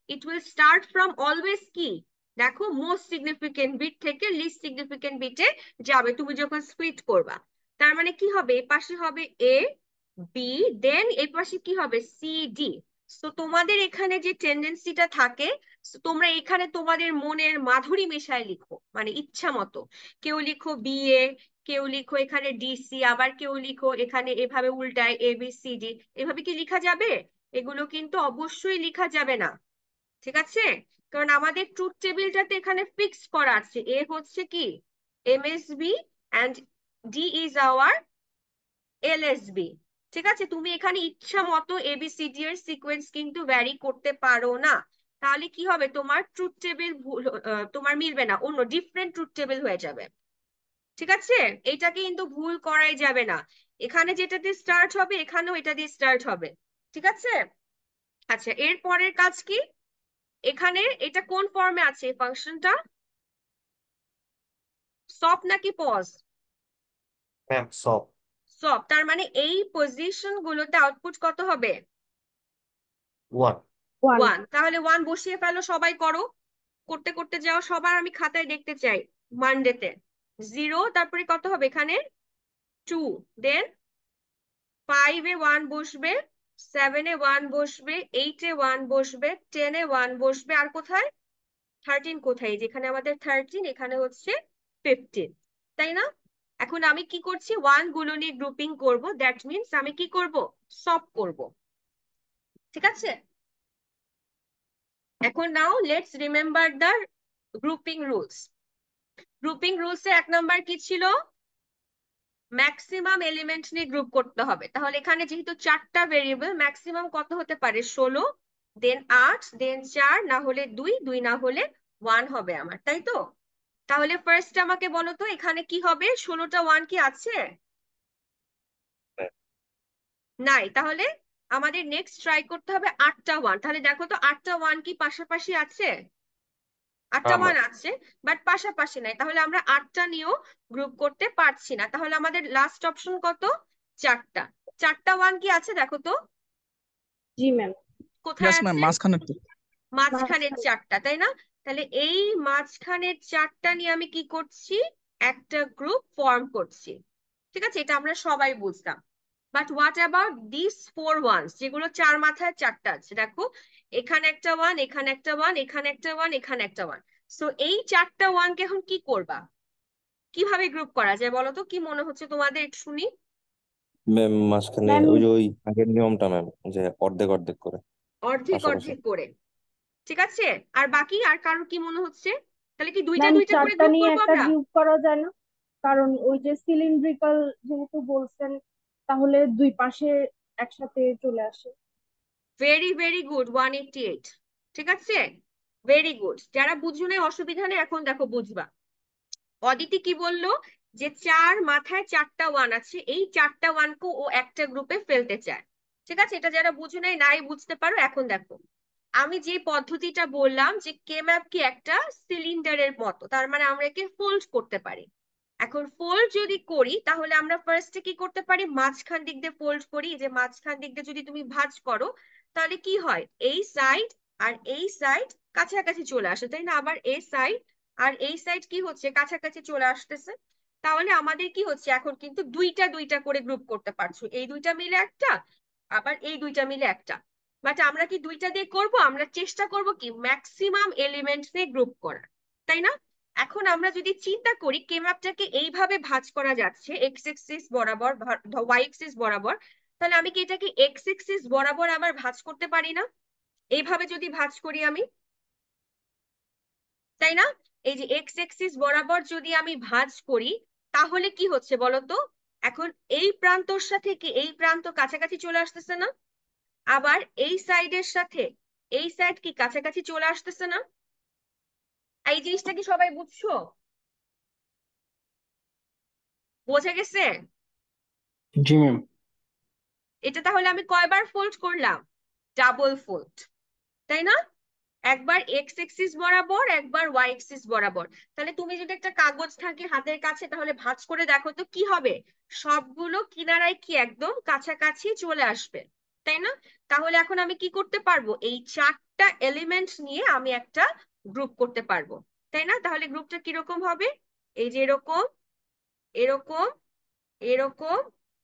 it will start from always কি, দেখো, মোস্ট সিগনিফিকেন্ট বিট থেকে লিস্ট সিগনিফিকেন্ট বিটে যাবে তুমি যখন স্প্লিট করবা। তার মানে কি হবে, এই পাশে হবে এ বি, দেন এই পাশে কি হবে, সি ডি। তো তোমাদের এখানে যে টেন্ডেন্সিটা থাকে, so তোমরা এখানে তোমাদের মনের মাধুরী মেশায় লিখো, মানে ইচ্ছা মতো। কেউ লিখো বি এ, কেউ লিখো এখানে ডিসি, আবার কেউ লিখো এখানে এভাবে উল্টায় এ বি সি ডি। এভাবে কি লিখা যাবে? এগুলো কিন্তু অবশ্যই লিখা যাবে না, ঠিক আছে? কারণ আমাদের ট্রুথ টেবিলটাতে এখানে ফিক্স করা আছে, এ হচ্ছে কি MSB and D is our LSB, ঠিক আছে? তুমি এখানে ইচ্ছা মতো এবিসিডি এর সিকোয়েন্স কিন্তু ভ্যারি করতে পারো না। তাহলে কি হবে, তোমার ট্রুথ টেবিল ভুল, তোমার মিলবে না, অন্য ডিফারেন্ট ট্রুথ টেবিল হয়ে যাবে, ঠিক আছে? এটাকে কিন্তু ভুল করাই যাবে না। এখানে যেটা দিয়ে স্টার্ট হবে এখানেও এটা দিয়ে স্টার্ট হবে, ঠিক আছে? আচ্ছা, এর পরের কাজ কি? এখানে এটা কোন ফর্মে আছে এই ফাংশনটা, সব নাকি পজ? ম্যাম সব। সব, তার মানে এই পজিশন গুলোতে আউটপুট কত হবে? ওয়ান। ওয়ান। 1। তাহলে 1 বসিয়ে ফেলো, সবাই করো, করতে করতে যাও, সবার আমি খাতায় দেখতে চাই। মানডেতে 0, তারপরে কত হবে এখানে 2, দেন 5 এ 1 বসবে, 7 এ 1 বসবে, 8 এ 1 বসবে, 10 এ 1 বসবে, আর কোথায় 13 কোথায়, যেখানে আমাদের 13, এখানে হচ্ছে 15, তাই না? এখন আমি কি করছি, 1 গুলো নিয়ে গ্রুপিং করব, দ্যাট মিনস আমি কি করব, সব করব, ঠিক আছে? এখন now let's remember the grouping rules. Grouping rules এর 1 নাম্বার কি ছিল, ম্যাক্সিমাম এলিমেন্ট নিয়ে গ্রুপ করতে হবে। তাহলে এখানে যেহেতু 4টা ভেরিয়েবল, ম্যাক্সিমাম কত হতে পারে, 16, দেন 8, দেন 4, না হলে 2, 2 না হলে 1 হবে আমার, তাই তো? তাহলে ফার্স্ট আমাকে বলো তো এখানে কি হবে, 16টা 1 কি আছে? নাই। তাহলে আমাদের নেক্সট ট্রাই করতে হবে 8টা 1। তাহলে দেখো তো 8টা 1 কি পাশাপাশি আছে? 8টা হ্যাঁ 1 ম্যাম। আছে, বাট পাশাপাশি নাই, তাহলে আমরা 8টা নিয়েও গ্রুপ করতে পারছি না। তাহলে আমাদের লাস্ট অপশন কত, 4টা। 4টা 1 কি আছে দেখো তো, জি ম্যাম। কোথায় ইয়েস ম্যাম, আছে? মাঝখানের তো। মাঝখানের মাঝখানে। 4টা, তাই না? তাহলে এই মাঝখানের 4টা নিয়ে আমি কি করছি, একটা গ্রুপ ফর্ম করছি, ঠিক আছে? এটা আমরা সবাই বুঝতাম। But what about this 4 ones, যেগুলো 4 মাথায় 4টা আছে, দেখো এখানে একটা 1, এখানে একটা 1, এখানে একটা 1, এখানে একটা 1। সো এই 4টা 1 কে এখন কি করবা, কিভাবে গ্রুপ করা যায় বলো তো, কি মনে হচ্ছে তোমাদের, একটু শুনি। ম্যাম মাঝখানে ম্যাম ওই যে ওই আগের নিয়মটা ম্যাম, যে অর্ধেক অর্ধেক করে অর্ধেক পাশাপাশি। অর্ধেক করে, ঠিক আছে? আর বাকি আর কারোর কি মনে হচ্ছে, তাহলে কি দুইটা ম্যাম দুইটা করে 4টা গ্রুপ নিয়ে করবো একটা আমরা? গ্রুপ করা যায় না? কারণ ওই যে সিলিন্ড্রিক্যাল যেহেতু বলছেন, তাহলে দুই পাশে একসাথে চলে আসে। ভেরি ভেরি গুড, 188, ঠিক আছে, ভেরি গুড। যারা বুঝছো না অসুবিধা নেই, এখন দেখো বুঝবা। অদিতি কি বললো, যে 4 মাথায় 4টা 1 আছে, এই 4টা 1 কে ও একটা গ্রুপে ফেলতে চায়, ঠিক আছে? এটা যারা বুঝো নাই, নাই বুঝতে পারো, এখন দেখো আমি যে পদ্ধতিটা বললাম, যে কে ম্যাপ কি একটা সিলিন্ডারের মতো, তার মানে আমরা একে ফোল্ড করতে পারি। এখন ফোল্ড যদি করি, তাহলে আমরা ফার্স্টে কি করতে পারি, মাঝখান দিক দিয়ে ফোল্ড করি। যে মাঝখান দিক দিয়ে যদি তুমি ভাঁজ করো, তাহলে কি হয়, এই সাইড আর এই সাইড কাছাকাছি চলে আসে, তাই না? আবার এই সাইড আর এই সাইড কি হচ্ছে, কাছাকাছি চলে আসতেছে। তাহলে আমাদের কি হচ্ছে, এখন কিন্তু দুইটা দুইটা করে গ্রুপ করতে পারছো, এই দুইটা মিলে একটা, আবার এই দুইটা মিলে একটা। বাট আমরা কি দুইটা দিয়ে করব, আমরা চেষ্টা করব কি ম্যাক্সিমাম এলিমেন্ট দিয়ে গ্রুপ করার, তাই না? এখন আমরা যদি চিন্তা করি কে ম্যাপটাকে এইভাবে ভাঁজ করা যাচ্ছে, এক্স এক্সিস বরাবর, ওয়াই এক্সিস বরাবর, তাহলে আমি কি এটাকে এক্স এক্সিস বরাবর আবার ভাঁজ করতে পারি না? এইভাবে যদি ভাঁজ করি আমি, তাই না? এই যে এক্স এক্সিস বরাবর যদি আমি ভাঁজ করি, তাহলে কি হচ্ছে বলতো, এখন এই প্রান্তর সাথে কি এই প্রান্ত কাছাকাছি চলে আসতেছে না? আবার এই সাইডের সাথে এই সাইড কি কাছাকাছি চলে আসতেছে না? এই জিনিসটা কি সবাই বুঝছো, বোঝা গেছে? জি ম্যাম। এটা তাহলে আমি কয়বার ফোল্ড করলাম? ডাবল ফোল্ড, তাই না? একবার এক্স এক্সিস বরাবর, একবার ওয়াই এক্সিস বরাবর। তাহলে তুমি যদি একটা কাগজ থাকে হাতের কাছে, তাহলে ভাঁজ করে দেখো তো কি হবে, সবগুলো কিনারায় কি একদম কাছাকাছি চলে আসবে, তাই না? তাহলে এখন আমি কি করতে পারবো, এই চারটা এলিমেন্ট নিয়ে আমি একটা গ্রুপ করতে পারবো, তাই না? তাহলে গ্রুপটা কিরকম হবে, এই যে এরকম, এরকম, এরকম,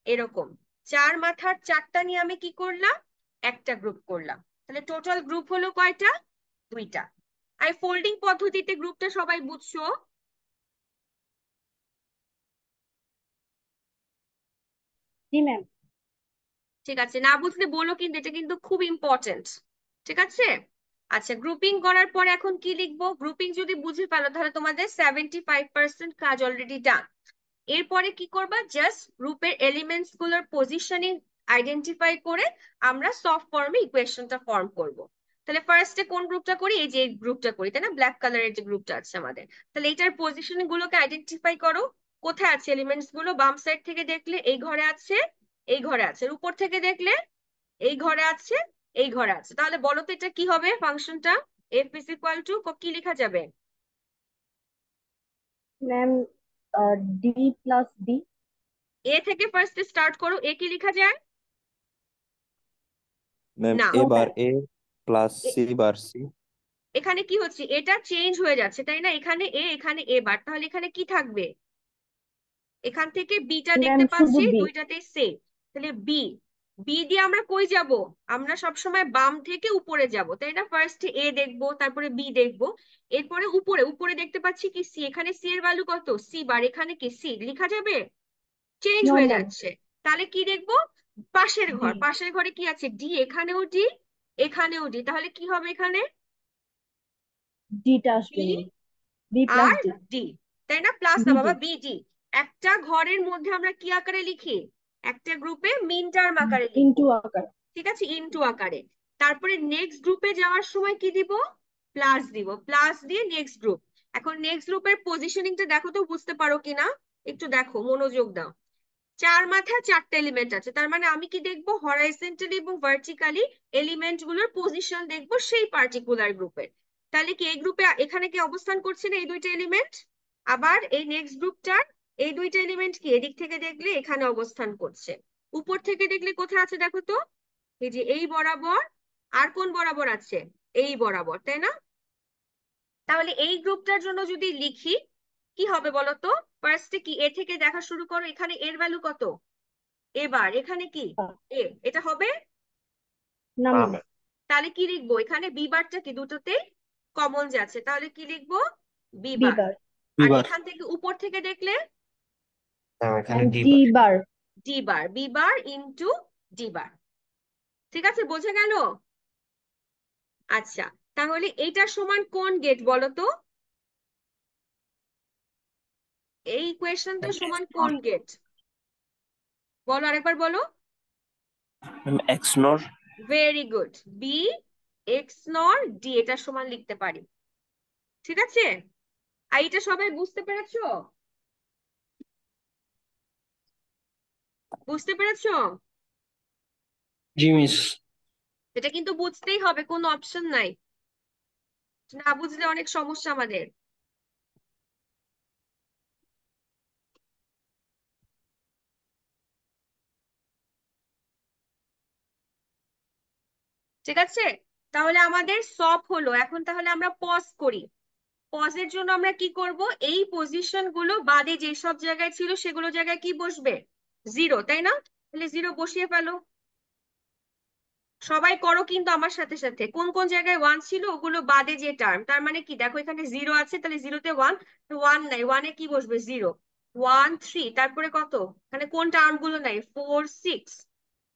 এরকম, চার মাথার চারটা নিয়ে আমি কি করলাম, একটা গ্রুপ করলাম। তাহলে টোটাল গ্রুপ হলো কয়টা? দুইটা। আর ফোল্ডিং পদ্ধতিতে গ্রুপটা সবাই বুঝছো? জি ম্যাম। ঠিক আছে, না বুঝলে বলো, কিন্তু এটা কিন্তু খুব ইম্পর্টেন্ট। ঠিক আছে, আচ্ছা, গ্রুপিং করার পর এখন কি লিখবো? গ্রুপিং যদি বুঝে ফেলো তাহলে তোমাদের 75% কাজ অলরেডি ডান। এরপরে কি করবা, জাস্ট গ্রুপের এলিমেন্টস গুলোর পজিশনিং আইডেন্টিফাই করে আমরা সফট ফর্মে ইকুয়েশনটা ফর্ম করব। তাহলে ফার্স্টে কোন গ্রুপটা করি, এই যে গ্রুপটা করি, তাই না? ব্ল্যাক কালারের যে গ্রুপটা আছে আমাদের, তাহলে এটার পজিশন গুলোকে আইডেন্টিফাই করো। কোথায় আছে এলিমেন্টস গুলো? বাম সাইড থেকে দেখলে এই ঘরে আছে, এই ঘরে আছে। উপর থেকে দেখলে এই ঘরে আছে, এই ঘরে আছে। তাহলে বলো তো এটা কি হবে ফাংশনটা? এফ ইজ ইকুয়াল টু কি লেখা যাবে? Ma'am D plus D. A থেকে ফার্স্টে স্টার্ট করো, এ কি লেখা যায়? ম্যাম না, এ no bar ma'am. A plus C bar C. এখানে কি হচ্ছে, এটা চেঞ্জ হয়ে যাচ্ছে, তাই না? এখানে এ, এখানে এ বার, তাহলে এখানে কি থাকবে? এখান থেকে বিটা ম্যাম দেখতে শুধু পাচ্ছি বি। দুইটাতে সেম। তাহলে বি, বি দিয়ে আমরা কই যাব? আমরা সবসময় বাম থেকে উপরে যাব, তাই না? ফার্স্ট এ দেখবো, তারপরে বি দেখবো, এরপরে উপরে, উপরে দেখতে পাচ্ছি কি সি। এখানে সি এর ভ্যালু কত? C bar. এখানে কি সি লেখা যাবে? চেঞ্জ নো হয়ে ম্যাম। যাচ্ছে। তাহলে কি দেখবো? পাশের ডি। ঘর, পাশের ঘরে কি আছে? ডি। এখানেও ডি, এখানেও ডি। তাহলে কি হবে এখানে? ডিটা আসবে বি ম্যাম। বি প্লাস আর ডি। ডি, তাই না? প্লাস না বিডি। বাবা, বিডি। একটা ঘরের মধ্যে আমরা কি আকারে লিখি? একটা গ্রুপে মিন টার্ম আকারে লিখবো, ইনটু আকার। ঠিক আছে, ইনটু আকারে। তারপরে নেক্সট গ্রুপে যাওয়ার সময় কি দিব? প্লাস দিব, প্লাস দিয়ে নেক্সট গ্রুপ। এখন নেক্সট গ্রুপের পজিশনিংটা দেখো তো, বুঝতে পারো কিনা একটু দেখো, মনোযোগ দাও। চার মাথায় চারটা এলিমেন্ট আছে, তার মানে আমি কি দেখবো? হরাইজন্টালি এবং ভার্টিক্যালি এলিমেন্ট গুলোর পজিশন দেখবো সেই পার্টিকুলার গ্রুপের। তাহলে কি এই গ্রুপে এখানে কি অবস্থান করছে না এই দুইটা এলিমেন্ট? আবার এই নেক্সট গ্রুপটার এই দুইটা এলিমেন্ট কি এদিক থেকে দেখলে এখানে অবস্থান করছে। উপর থেকে দেখলে কোথায় আছে দেখো তো, এই যে এই বরাবর। আর কোন বরাবর আছে? এই বরাবর, তাই না? তাহলে এই গ্রুপটার জন্য যদি লিখি কি হবে বলো তো? ফার্স্টে কি এ থেকে দেখা শুরু করো, এখানে এর ভ্যালু কত? এবার এখানে কি এ, এটা হবে? না না ম্যাম। ম্যাম। তাহলে কি লিখবো? এখানে বি বারটা কি দুটোতে কমন যাচ্ছে, তাহলে কি লিখবো? B B bar. বার। আর এবার এখান থেকে উপর থেকে দেখলে ম্যাম এখানে ma'am D D bar. Bar. D bar, B বার ইনটু ডি বার। ঠিক আছে, বোঝা গেল? আচ্ছা, তাহলে এটা সমান কোন গেট বলো তো? এই ইকুয়েশনটা সমান কোন গেট বলো, আরেকবার বলো। ম্যাম এক্স নর। ভেরি গুড, বি এক্স নর ডি, এটা সমান লিখতে পারি। ঠিক আছে, আর এটা সবাই বুঝতে পেরেছো? বুঝতে পেরেছো? জি মিস। এটা কিন্তু বুঝতেই হবে, কোনো অপশন নাই, না বুঝলে অনেক সমস্যা আমাদের। ঠিক আছে, তাহলে আমাদের সব হলো। এখন তাহলে আমরা পজ করি। পজের জন্য আমরা কি করব? এই পজিশন গুলো বাদে যে সব জায়গায় ছিল সেগুলো জায়গায় কি বসবে? জিরো, তাই না? তাহলে জিরো বসিয়ে ফেলো। সবাই করো কিন্তু আমার সাথে সাথে। কোন কোন জায়গায় ওয়ান ছিল ওগুলো বাদে যে টার্ম, তার মানে কি দেখো এখানে জিরো আছে, তাহলে জিরোতে ওয়ান, ওয়ান নাই, ওয়ানে কি বসবে? জিরো। ওয়ান থ্রি, তারপরে কত? এখানে কোন টার্ম গুলো নাই? ফোর সিক্স,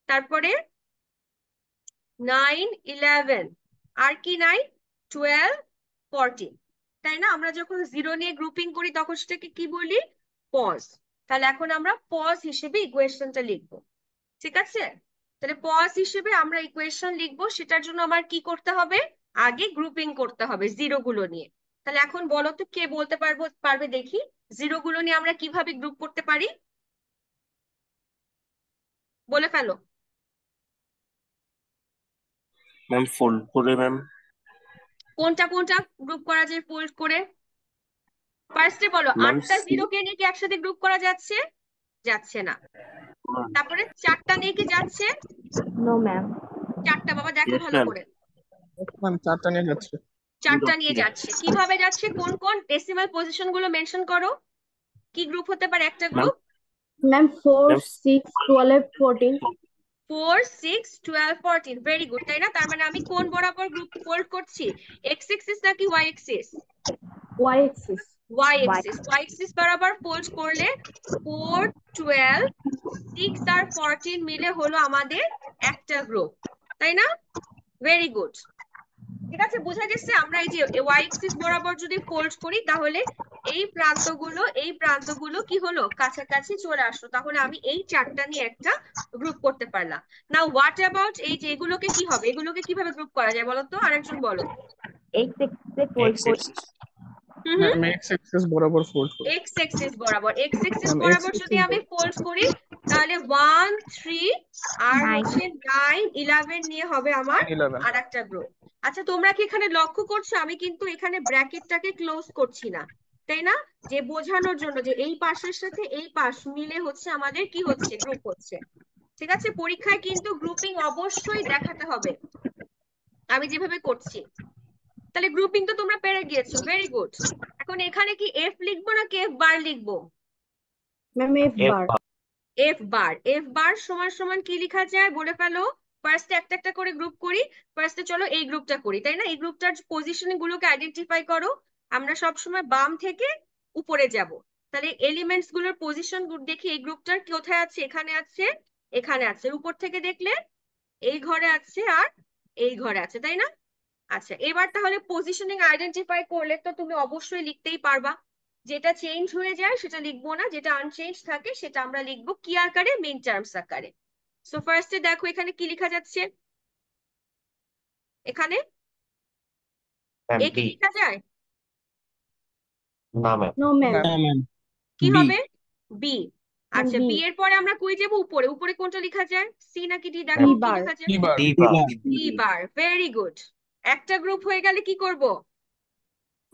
তারপরে নাইন ইলেভেন, আর কি নাই? টুয়েলভ ফোরটিন, তাই না? আমরা যখন জিরো নিয়ে গ্রুপিং করি তখন সেটাকে কি বলি? পজ। তাহলে এখন আমরা পজ হিসেবে ইকুয়েশনটা লিখবো। ঠিক আছে, তাহলে পজ হিসেবে আমরা ইকুয়েশন লিখবো। সেটার জন্য আমার কি করতে হবে? আগে গ্রুপিং করতে হবে জিরো গুলো নিয়ে। তাহলে এখন বলো তো, কে বলতে পারবে দেখি জিরো গুলো নিয়ে আমরা কিভাবে গ্রুপ করতে পারি? বলে ফেলো। ম্যাম ফোল্ড করে ম্যাম। কোনটা কোনটা গ্রুপ করা যায় ফোল্ড করে? ফার্স্টে বলো, ম্যাম 8টা সি। জিরোকে নিয়ে কি একসাথে গ্রুপ করা যাচ্ছে? যাচ্ছে না। তারপরে 4টা নিয়ে কি যাচ্ছে? No ma'am. 4টা, বাবা দেখো ইয়েস ভালো ম্যাম। করে। ম্যাম 4টা নিয়ে যাচ্ছে। 4টা নিয়ে যাচ্ছে। কিভাবে যাচ্ছে? কোন কোন ডেসিমাল পজিশন গুলো মেনশন করো। কি গ্রুপ হতে পারে একটা ma'am group? Ma'am 4 ma'am 6 12 14 4 6 12 14, very good, তাই না? তার মানে আমি কোন বরাবর গ্রুপ ফোল্ড করছি? এক্স এক্সিস নাকি y axis? y axis y y axis. Y axis বরাবর ফোল্ড করলে 4 12 6 আর 14 মিলে হলো আমাদের একটা গ্রুপ, তাই না? Very good. ঠিক আছে, বোঝা গেছে। আমরা এই যে ওয়াই এক্সিস বরাবর যদি ফোল্ড করি তাহলে এই প্রান্তগুলো কি হলো, কাছাকাছি চলে আসলো। তাহলে আমি এই 4টা নিয়ে একটা গ্রুপ করতে পারলাম। নাও হোয়াট অ্যাবাউট এই যে এগুলোকে কি হবে, এগুলোকে কিভাবে গ্রুপ করা যায় বলো তো, আরেকজন বলো। x axis fold X করি। axis হুম হুম। ম্যাম এক্স এক্সিস বরাবর ফোল্ড করি। এক্স এক্সিস বরাবর, এক্স এক্সিস ম্যাম এক্স বরাবর যদি এক্সিস আমি ফোল্ড করি তাহলে 1 3 আর হচ্ছে 9 11 নিয়ে হবে আমার 11। আর একটা গ্রুপ। আচ্ছা, তোমরা কি এখানে লক্ষ্য করছো আমি কিন্তু এখানে ব্র্যাকেটটাকে ক্লোজ করছি না, তাই না? যে বোঝানোর জন্য যে এই পাশের সাথে এই পাশ মিলে হচ্ছে আমাদের কি হচ্ছে, গ্রুপ হচ্ছে। ঠিক আছে, পরীক্ষায় কিন্তু গ্রুপিং অবশ্যই দেখাতে হবে আমি যেভাবে করছি। তাহলে গ্রুপিং তো তোমরা পেরে গিয়েছো, ভেরি গুড। এখন এখানে কি এফ লিখবো নাকি এফ বার লিখবো? ম্যাম f F বার। bar এফ বার। এফ বার সমান সমান কি লেখা যায় বলে ফেলো। ফার্স্টে একটা একটা করে গ্রুপ করি। ফার্স্টে চলো এই গ্রুপটা করি, তাই না? এই গ্রুপটার পজিশন গুলোকে আইডেন্টিফাই করো। আমরা সবসময় বাম থেকে উপরে যাব। তাহলে এলিমেন্টস গুলোর পজিশন দেখি এই গ্রুপটার কোথায় আছে, এখানে আছে, এখানে আছে। উপর থেকে দেখলে এই ঘরে আছে আর এই ঘরে আছে, তাই না? আচ্ছা, এবার তাহলে পজিশনিং আইডেন্টিফাই করলে তো তুমি অবশ্যই লিখতেই পারবা। যেটা চেঞ্জ হয়ে যায় সেটা লিখবো না, যেটা আনচেঞ্জ থাকে সেটা আমরা লিখবো কি আকারে, মেইন টার্মস আকারে। সো ফার্স্টে দেখো এখানে কি লেখা যাচ্ছে, এখানে ma'am এ D কি লেখা যায়? না ম্যাম নো ম্যাম। ম্যাম হ্যাঁ ম্যাম। কি বি। হবে? বি। আচ্ছা, বি বি এর পরে আমরা কই যাবো? উপরে। উপরে কোনটা লেখা যায়, সি নাকি ডি? দেখো বি কি বার। লেখা যায়। B bar. D bar B bar, very good. একটা গ্রুপ হয়ে গেলে কি করব?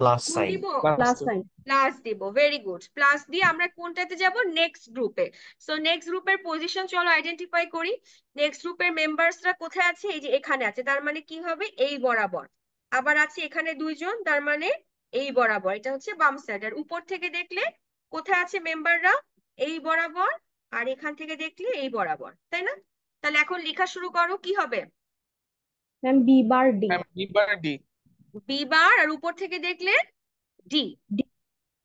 plus কোন sign দিব? Plus sign. প্লাস দিব, ভেরি গুড। প্লাস দিয়ে আমরা কোনটাতে যাব? নেক্সট গ্রুপে। সো নেক্সট গ্রুপের পজিশন চলো আইডেন্টিফাই করি। নেক্সট গ্রুপের মেম্বার্সরা কোথায় আছে? এই যে এখানে আছে, তার মানে কি হবে, এই বরাবর। আবার আছে এখানে দুইজন, তার মানে এই বরাবর। এটা হচ্ছে বাম সাইড। আর উপর থেকে দেখলে কোথায় আছে মেম্বাররা? এই বরাবর। আর এখান থেকে দেখলে এই বরাবর, তাই না? তাহলে এখন লেখা শুরু করো, কি হবে? Ma'am B bar D. Ma'am B bar D. B bar, আর উপর থেকে দেখলে ডি।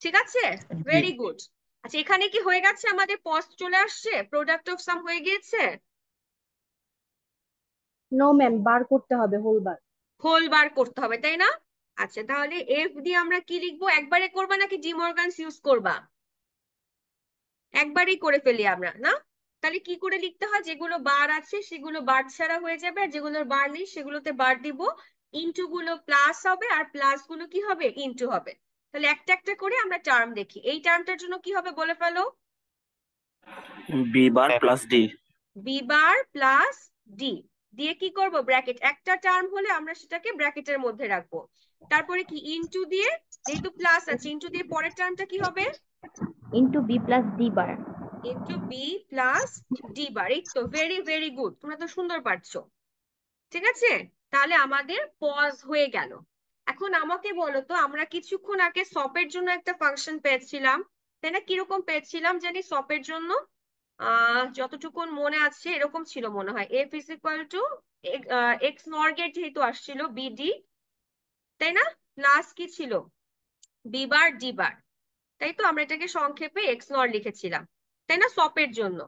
ঠিক আছে, ডি। Very good. আচ্ছা, এখানে কি হয়ে গেছে, আমাদের পজ চলে আসছে, প্রোডাক্ট অফ সাম হয়ে গিয়েছে। নো ম্যাম, বার করতে হবে, হোল বার। হোল বার করতে হবে, তাই না? আচ্ছা, তাহলে এফ দিয়ে আমরা কি লিখবো? একবারে করবা নাকি ডি মর্গানস ইউজ করবা? একবারেই করে ফেলি আমরা, না? তাহলে কি করে লিখতে হয়? যেগুলো বার আছে সেগুলো বার ছাড়া হয়ে যাবে, আর যেগুলোর বার নেই সেগুলোতে বার দিব। ইনটু গুলো প্লাস হবে, আর প্লাস গুলো কি হবে, ইনটু হবে। তাহলে একটা একটা করে আমরা টার্ম দেখি। এই টার্মটার জন্য কি হবে বলে ফেলো। B bar F plus D. B bar plus D দিয়ে কি করব, ব্র্যাকেট। একটা টার্ম হলে আমরা সেটাকে ব্র্যাকেটের মধ্যে রাখবো। তারপরে কি, ইনটু দিয়ে, যেহেতু প্লাস আছে ইনটু দিয়ে পরের টার্মটা কি হবে, ইনটু বি প্লাস ডি বার। ইনটু বি প্লাস ডি বার। এই তো, ভেরি ভেরি গুড, তোমরা তো সুন্দর পারছো। ঠিক আছে, তাহলে আমাদের পজ হয়ে গেল। এখন আমাকে বলো তো, আমরা কিছুক্ষণ আগে সপের জন্য একটা ফাংশন পেয়েছিলাম, তাই না? কিরকম পেয়েছিলাম জানি সপের জন্য? যতটুকুন মনে আছে এরকম ছিল মনে হয়, F is equal two x নর গেট যেহেতু আসছিল বিডি, তাই না? প্লাস কি ছিল, বি বার ডি বার। তাই তো, আমরা এটাকে সংক্ষেপে এক্স নর লিখেছিলাম, তাই না, সপের জন্য।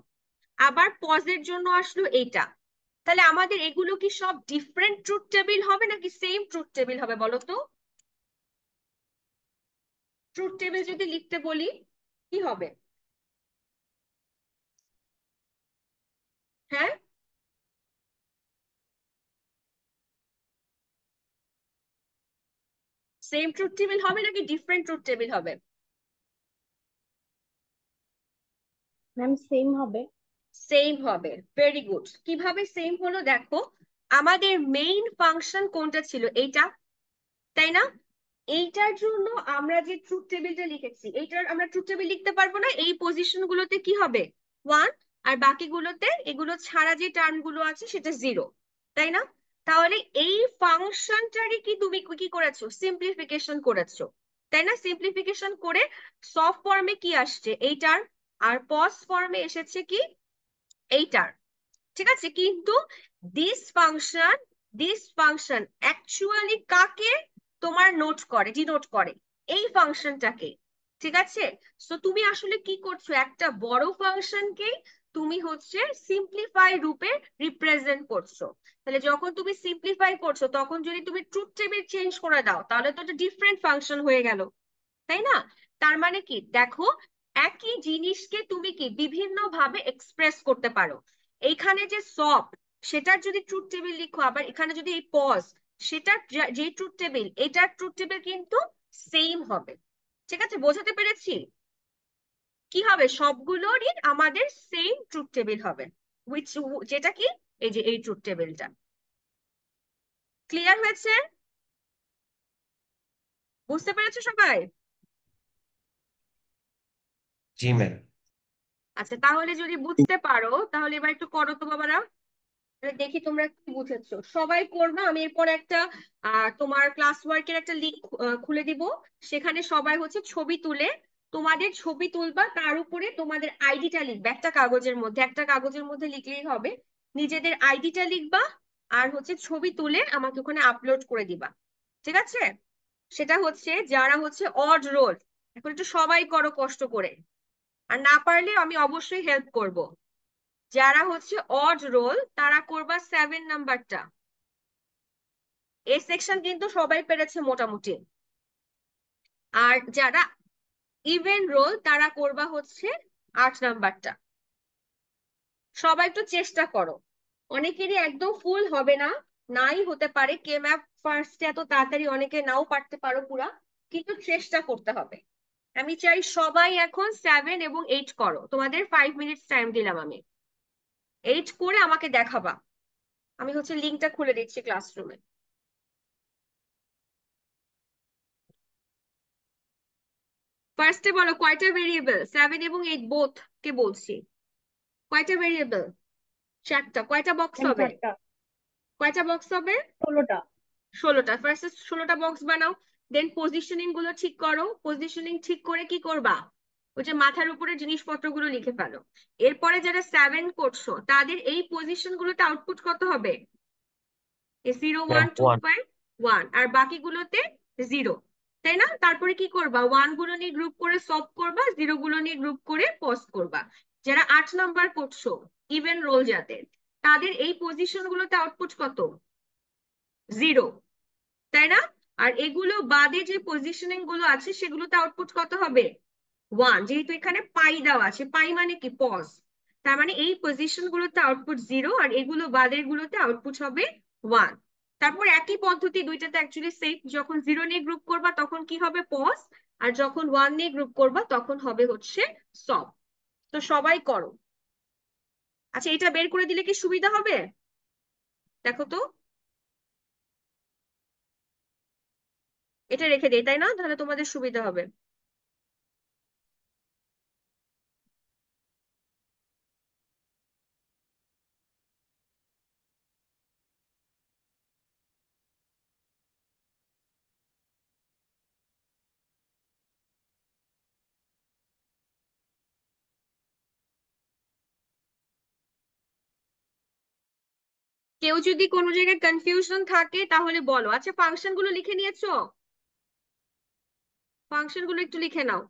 আবার পজের জন্য আসলো এইটা। তাহলে আমাদের এগুলো কি সব ডিফারেন্ট ট্রুথ টেবিল হবে নাকি সেম ট্রুথ টেবিল হবে বলো তো? ট্রুথ টেবিল যদি লিখতে বলি কি হবে? হ্যাঁ, সেম ট্রুথ টেবিল হবে নাকি ডিফারেন্ট ট্রুথ টেবিল হবে? ম্যাম সেম হবে। সেম হবে। Very good. কিভাবে সেম হলো দেখো, আমাদের মেইন ফাংশন কোনটা ছিল? এইটা, তাই না? এইটার জন্য আমরা যে ট্রুথ টেবিলটা লিখেছি, এইটার আমরা ট্রুথ টেবিল লিখতে পারবো না। এই পজিশন গুলোতে কি হবে? 1, আর বাকিগুলোতে এগুলো ছাড়া যে টার্ম গুলো আছে সেটা 0, তাই না? তাহলে এই ফাংশনটারই কি তুমি কি করেছো? সিম্পলিফিকেশন করেছো, তাই না? সিম্পলিফিকেশন করে সফট ফর্মে কি আসছে? এইটার। আর পজ ফর্মে এসেছে কি? এইটার। ঠিক আছে, কিন্তু দিস ফাংশন অ্যাকচুয়ালি কাকে তোমার নোট করে, ডিনোট করে? এই ফাংশনটাকে। ঠিক আছে, সো তুমি আসলে কি করছো? একটা বড় ফাংশনকে তুমি হচ্ছে সিম্পলিফাই রূপে রিপ্রেজেন্ট করছো। তাহলে যখন তুমি সিম্পলিফাই করছো, তখন যদি তুমি ট্রুথ টেবিল চেঞ্জ করে দাও, তাহলে তো একটা ডিফারেন্ট ফাংশন হয়ে গেল, তাই না? তার মানে কি দেখো, একই জিনিসকে তুমি কি বিভিন্ন ভাবে এক্সপ্রেস করতে পারো। এইখানে যে সব, সেটার যদি ট্রুথ টেবিল লিখো, আবার এখানে যদি এই পজ, সেটার যে ট্রুথ টেবিল, এটার ট্রুথ টেবিল কিন্তু সেম হবে। ঠিক আছে, বোঝাতে পেরেছি? কি হবে? সবগুলোরই আমাদের সেম ট্রুথ টেবিল হবে, উইচ, যেটা কি এই যে এই ট্রুথ টেবিলটা। ক্লিয়ার হয়েছে? বুঝতে পেরেছো সবাই? জি ম্যাম। আচ্ছা, তাহলে যদি বুঝতে পারো, তাহলে এবার একটু করো তো বাবারা। তাহলে দেখি তোমরা কি বুঝেছো। সবাই করবে, আমি এরপর একটা তোমার ক্লাস ওয়ার্কের একটা লিঙ্ক খুলে দিব। সেখানে সবাই হচ্ছে ছবি তুলে, তোমাদের ছবি তুলবা, তার উপরে তোমাদের আইডিটা লিখবে একটা কাগজের মধ্যে লিখলেই হবে। নিজেদের আইডিটা লিখবা, আর হচ্ছে ছবি তুলে আমাকে ওখানে আপলোড করে দিবা। ঠিক আছে? সেটা হচ্ছে যারা হচ্ছে অড রোল, এখন একটু সবাই করো কষ্ট করে, আর না পারলে আমি অবশ্যই হেল্প করব। যারা হচ্ছে অড রোল তারা করবা 7 নাম্বারটা। এই সেকশন কিন্তু সবাই পেরেছে মোটামুটি। আর যারা ইভেন রোল তারা করবা হচ্ছে 8 নাম্বারটা। সবাই একটু চেষ্টা করো। অনেকেরই একদম ফুল হবে না, নাই হতে পারে, কে ম্যাপ ফার্স্টে এত তাড়াতাড়ি অনেকে নাও পারতে পারো পুরা, কিন্তু চেষ্টা করতে হবে। আমি চাই সবাই এখন 7 এবং 8 করো। তোমাদের 5 মিনিটস টাইম দিলাম আমি। 8 করে আমাকে দেখাবা। আমি হচ্ছে লিঙ্কটা খুলে দিচ্ছি ক্লাসরুমে। ফার্স্টে বলো কয়টা ভেরিয়েবল? 7 এবং 8 বোথ কে বলছি। কয়টা ভেরিয়েবল? 4টা। কয়টা বক্স ম্যাম হবে? 4টা। কয়টা বক্স হবে? 16টা। 16টা। ফার্স্টে 16টা বক্স বানাও, দেন পজিশনিং গুলো ঠিক করো। পজিশনিং ঠিক করে কি করবা? ওই যে মাথার উপরে জিনিসপত্রগুলো লিখে ফেলো। এরপরে যারা 7 করছো, তাদের এই পজিশন গুলোতে আউটপুট কত হবে? 0 ম্যাম 1 2 1। 5 1, আর বাকিগুলোতে 0, তাই না? তারপরে কি করবা? 1 গুলো নিয়ে গ্রুপ করে সলভ করবা, 0 গুলো নিয়ে গ্রুপ করে পোস্ট করবা। যারা 8 নাম্বার করছো, ইভেন রোল যাদের, তাদের এই পজিশন গুলোতে আউটপুট কত? 0, তাই না? আর এগুলো বাদে যে পজিশনিং গুলো আছে, সেগুলোতে আউটপুট কত হবে? 1, যেহেতু এখানে পাই দেওয়া আছে। পাই মানে কি? পজ। তার মানে এই পজিশন গুলোতে আউটপুট 0, আর এগুলো বাদের গুলোতে আউটপুট হবে 1। তারপর একই পদ্ধতি, দুইটাতে অ্যাকচুয়ালি সেম। যখন 0 নিয়ে গ্রুপ করবা তখন কি হবে? পজ। আর যখন 1 নিয়ে গ্রুপ করবা তখন হবে হচ্ছে সব। তো সবাই করো। আচ্ছা, এটা বের করে দিলে কি সুবিধা হবে? দেখো তো। এটা রেখে দেই, তাই না? তাহলে তোমাদের সুবিধা হবে। কেউ যদি কোনো জায়গায় কনফিউশন থাকে তাহলে বলো। আচ্ছা, ফাংশন গুলো লিখে নিয়েছো? ফাংশন গুলো একটু লিখে নাও।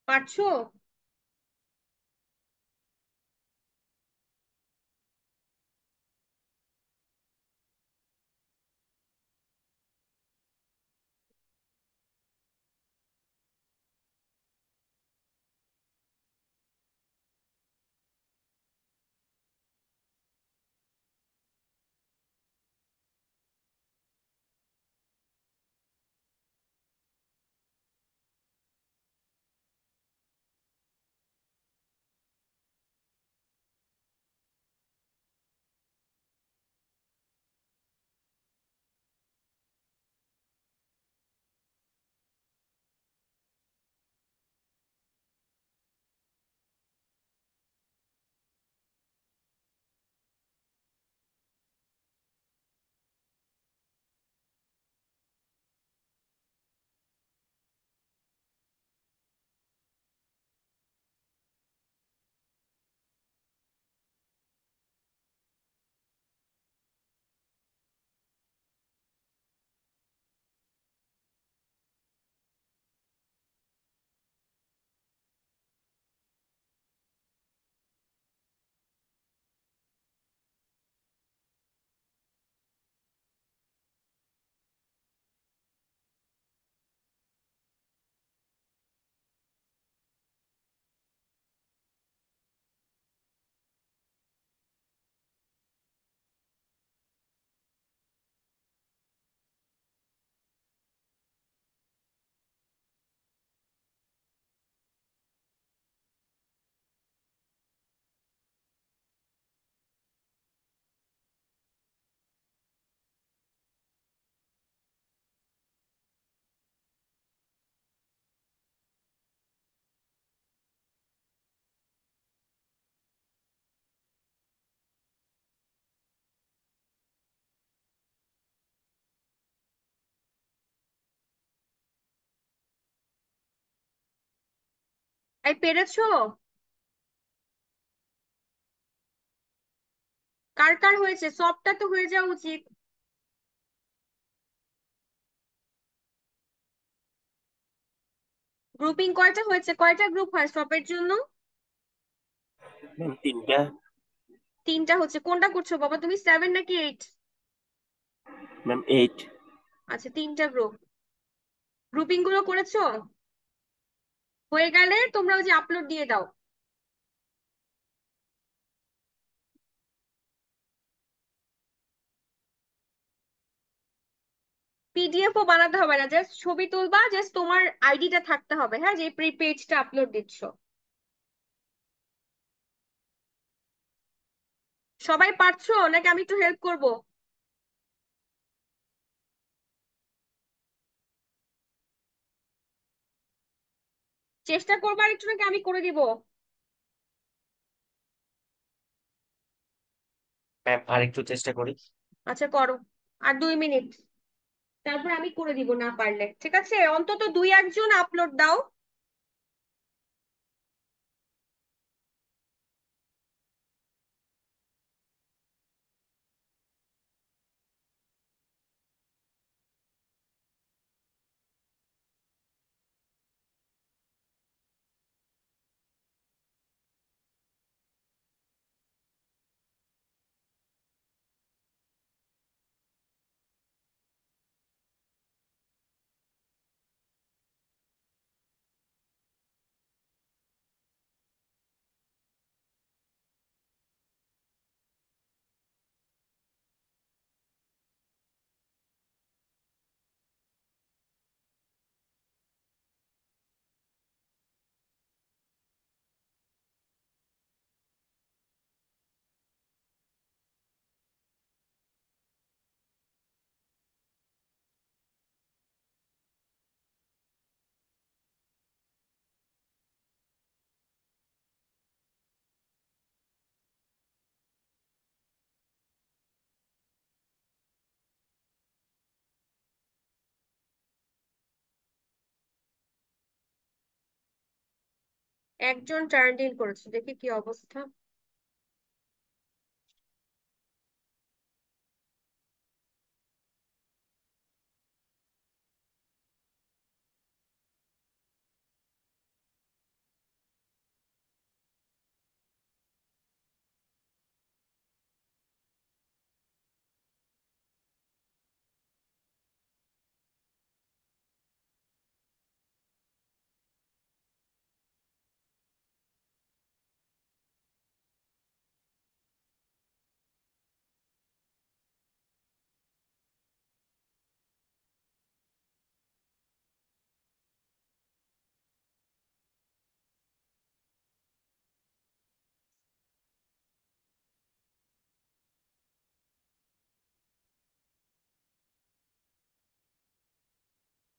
পারছো? এই পেরেছো? কার কার হয়েছে? সবটা তো হয়ে যাওয়া উচিত। গ্রুপিং কয়টা হয়েছে? কয়টা গ্রুপ হয় সবের জন্য? ম্যাম তিনটা। তিনটা হচ্ছে। কোনটা করছো বাবা তুমি, 7 নাকি 8? ম্যাম 8। আচ্ছা, তিনটা গ্রুপ। গ্রুপিং গুলো করেছো? হয়ে গেলে তোমরা ওই যে আপলোড দিয়ে দাও। পিডিএফ ও বানাতে হবে না, জাস্ট ছবি তুলবা, জাস্ট তোমার আইডিটা থাকতে হবে, হ্যাঁ, যে প্রি পেজটা আপলোড দিচ্ছ। সবাই পারছো নাকি আমি একটু হেল্প করব? চেষ্টা করবো আর একটু নাকি আমি করে দিব? ম্যাম আরেকটু চেষ্টা করি। আচ্ছা করো, আর 2 মিনিট, তারপর আমি করে দিব না পারলে। ঠিক আছে, অন্তত 2-1 জন আপলোড দাও। একজন টার্ন ইন করেছে, দেখি কি অবস্থা।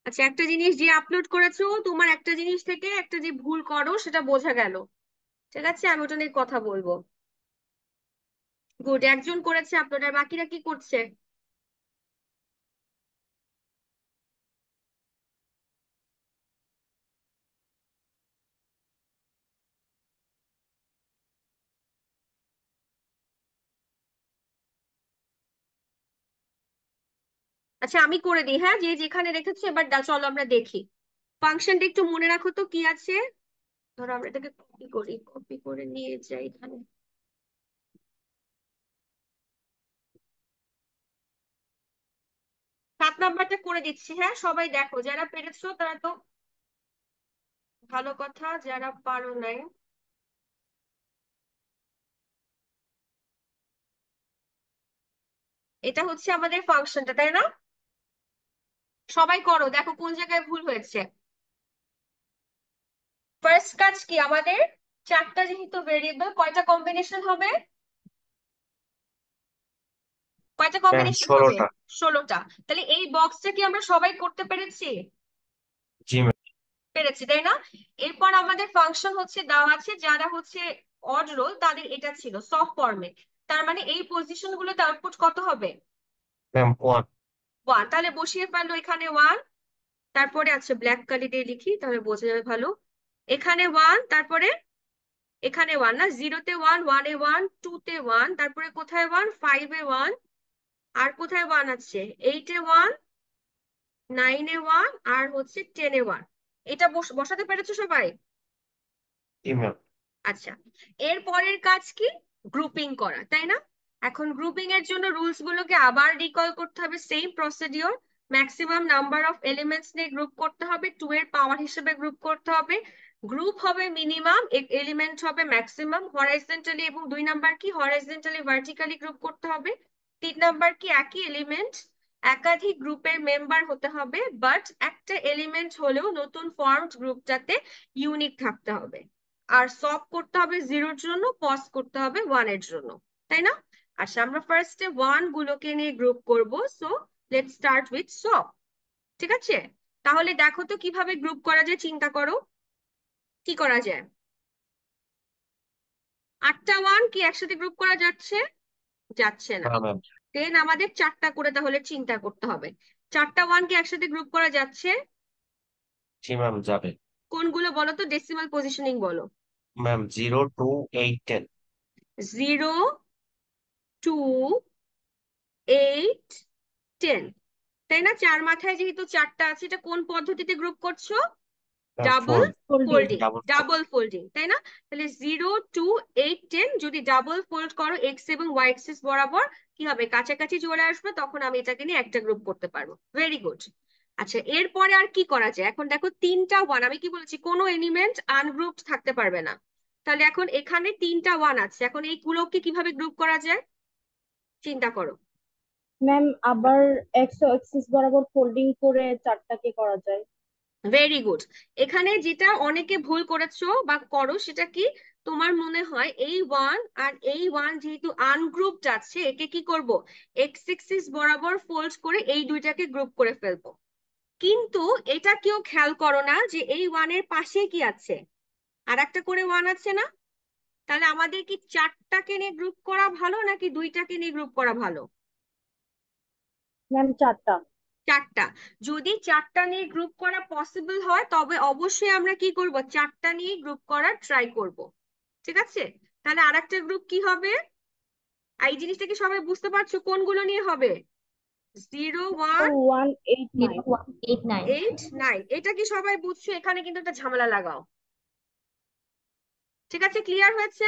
আচ্ছা, একটা জিনিস যে আপলোড করেছো, তোমার একটা জিনিস থেকে একটা যে ভুল করো সেটা বোঝা গেল। ঠিক আছে, আমি ওটা নিয়ে কথা বলবো। গুড, একজন করেছে আপলোড, আর বাকিরা কি করছে? আচ্ছা, আমি করে দিই, হ্যাঁ, যে যেখানে রেখেছো। এবার চলো আমরা দেখি। ফাংশনটা একটু মনে রাখো তো কি আছে। ধরো আমরা এটাকে কপি করি, কপি করে নিয়ে যাই এখানে। 7 নাম্বারটা করে দিচ্ছি, হ্যাঁ, সবাই দেখো, যারা পেরেছো তারা তো ভালো কথা, যারা পারো নাই। এটা হচ্ছে আমাদের ফাংশনটা, তাই না? সবাই করো, দেখো কোন জায়গায় ভুল হয়েছে। ফার্স্ট কাজ কি আমাদের? চারটা যেহেতু ভেরিয়েবল, কয়টা কম্বিনেশন হবে? কয়টা ম্যাম কম্বিনেশন হবে? 16টা। 16টা। তাহলে এই বক্সটা কি আমরা সবাই করতে পেরেছি? জি ম্যাম। পেরেছি, তাই না? এরপর আমাদের ফাংশন হচ্ছে দেওয়া আছে, যারা হচ্ছে অড রোল তাদের এটা ছিল সফট ফর্মে। তার মানে এই পজিশন গুলোতে আউটপুট কত হবে? ম্যাম 1। 1। তাহলে বসিয়ে ফেললো এখানে 1। তারপরে আছে ব্ল্যাক কালি দিয়ে লিখি, তাহলে বোঝা যাবে ভালো। এখানে 1, তারপরে এখানে 1 না, 0-তে 1, 1-এ 1, 2-তে 1, তারপরে কোথায় 1? 5-এ 1। আর কোথায় 1 আছে? 8-এ 1, 9-এ 1, আর হচ্ছে 10-এ 1। এটা বসাতে পেরেছো সবাই? জি ম্যাম। আচ্ছা, এর পরের কাজ কি? গ্রুপিং করা, তাই না? এখন গ্রুপিং এর জন্য রুলস গুলোকে আবার রিকল করতে হবে, same procedure. Maximum number of elements নিয়ে গ্রুপ করতে হবে, 2 এর পাওয়ার হিসেবে গ্রুপ করতে হবে। গ্রুপ হবে মিনিমাম, এলিমেন্ট হবে ম্যাক্সিমাম। হরাইজন্টালি এবং 2 নাম্বার কি? হরাইজন্টালি ভার্টিক্যালি গ্রুপ করতে হবে। 3 নাম্বার কি? একই এলিমেন্ট একাধিক গ্রুপের মেম্বার হতে হবে, বাট একটা এলিমেন্ট হলেও নতুন ফর্মড গ্রুপটাতে ইউনিক থাকতে হবে। আর সব করতে হবে 0-র জন্য, পজ করতে হবে 1-এর জন্য, তাই না? আচ্ছা, আমরা ফার্স্টে 1 গুলোকে নিয়ে গ্রুপ করব। সো লেটস স্টার্ট উইথ সব। ঠিক আছে, তাহলে দেখো তো কিভাবে গ্রুপ করা যায়, চিন্তা করো কি করা যায়। 8টা 1 কি একসাথে গ্রুপ করা যাচ্ছে? যাচ্ছে না। না ম্যাম। দেন আমাদের 4টা করে তাহলে চিন্তা করতে হবে। 4টা 1 কি একসাথে গ্রুপ করা যাচ্ছে? জি ম্যাম যাবে। কোনগুলো বলো তো, ডেসিমাল পজিশনিং বলো। ম্যাম 0, 2, 8, 10। 0, 2, 8, 10, তাই না? 4 মাথায় যেহেতু 4টা আছে, এটা কোন পদ্ধতিতে গ্রুপ করছো? Double fold. Folding. Double fold. Double folding, তাই না? তাহলে 0, 2, 8, 10 যদি ডাবল ফোল্ড করো এক্স এবং ওয়াই এক্সিস বরাবর, কি হবে? কাছাকাছি চলে আসবে, তখন আমি এটাকে নিয়ে একটা গ্রুপ করতে পারবো। Very good. আচ্ছা, এরপরে আর কি করা যায়? এখন দেখো 3টা 1, আমি কি বলেছি? কোনো এলিমেন্ট আনগ্রুপড থাকতে পারবে না। তাহলে এখন এখানে 3টা 1 আছে, এখন এইগুলোকে কিভাবে গ্রুপ করা যায় চিন্তা করো। ম্যাম আবার এক্স অ্যাক্সিস বরাবর ফোল্ডিং করে চারটাকে করা যায়। Very good. এখানে যেটা অনেকে ভুল করেছো বা করো সেটা কি? তোমার মনে হয় এই 1 আর এই 1 যেহেতু আনগ্রুপড আছে, একে কি করব? এক্স এক্সিস বরাবর ফোল্ড করে এই দুইটাকে গ্রুপ করে ফেলবো। কিন্তু এটা কেউ খেয়াল করো না যে এই 1 এর পাশে কি আছে? আর একটা করে 1 আছে না? তাহলে আমাদের কি 4টাকে নিয়ে গ্রুপ করা ভালো নাকি 2টাকে নিয়ে গ্রুপ করা ভালো? ম্যাম চারটা। 4টা। যদি 4টা নিয়ে গ্রুপ করা পসিবল হয়, তবে অবশ্যই আমরা কি করব? 4টা নিয়ে গ্রুপ করার ট্রাই করব। ঠিক আছে, তাহলে আরেকটা গ্রুপ কি হবে? এই জিনিসটা কি সবাই বুঝতে পারছো কোনগুলো নিয়ে হবে? 0, 1, 1, 8, 9। 8, 9। এটা কি সবাই বুঝছো? এখানে কিন্তু একটা ঝামেলা লাগাও। ঠিক আছে, ক্লিয়ার হয়েছে?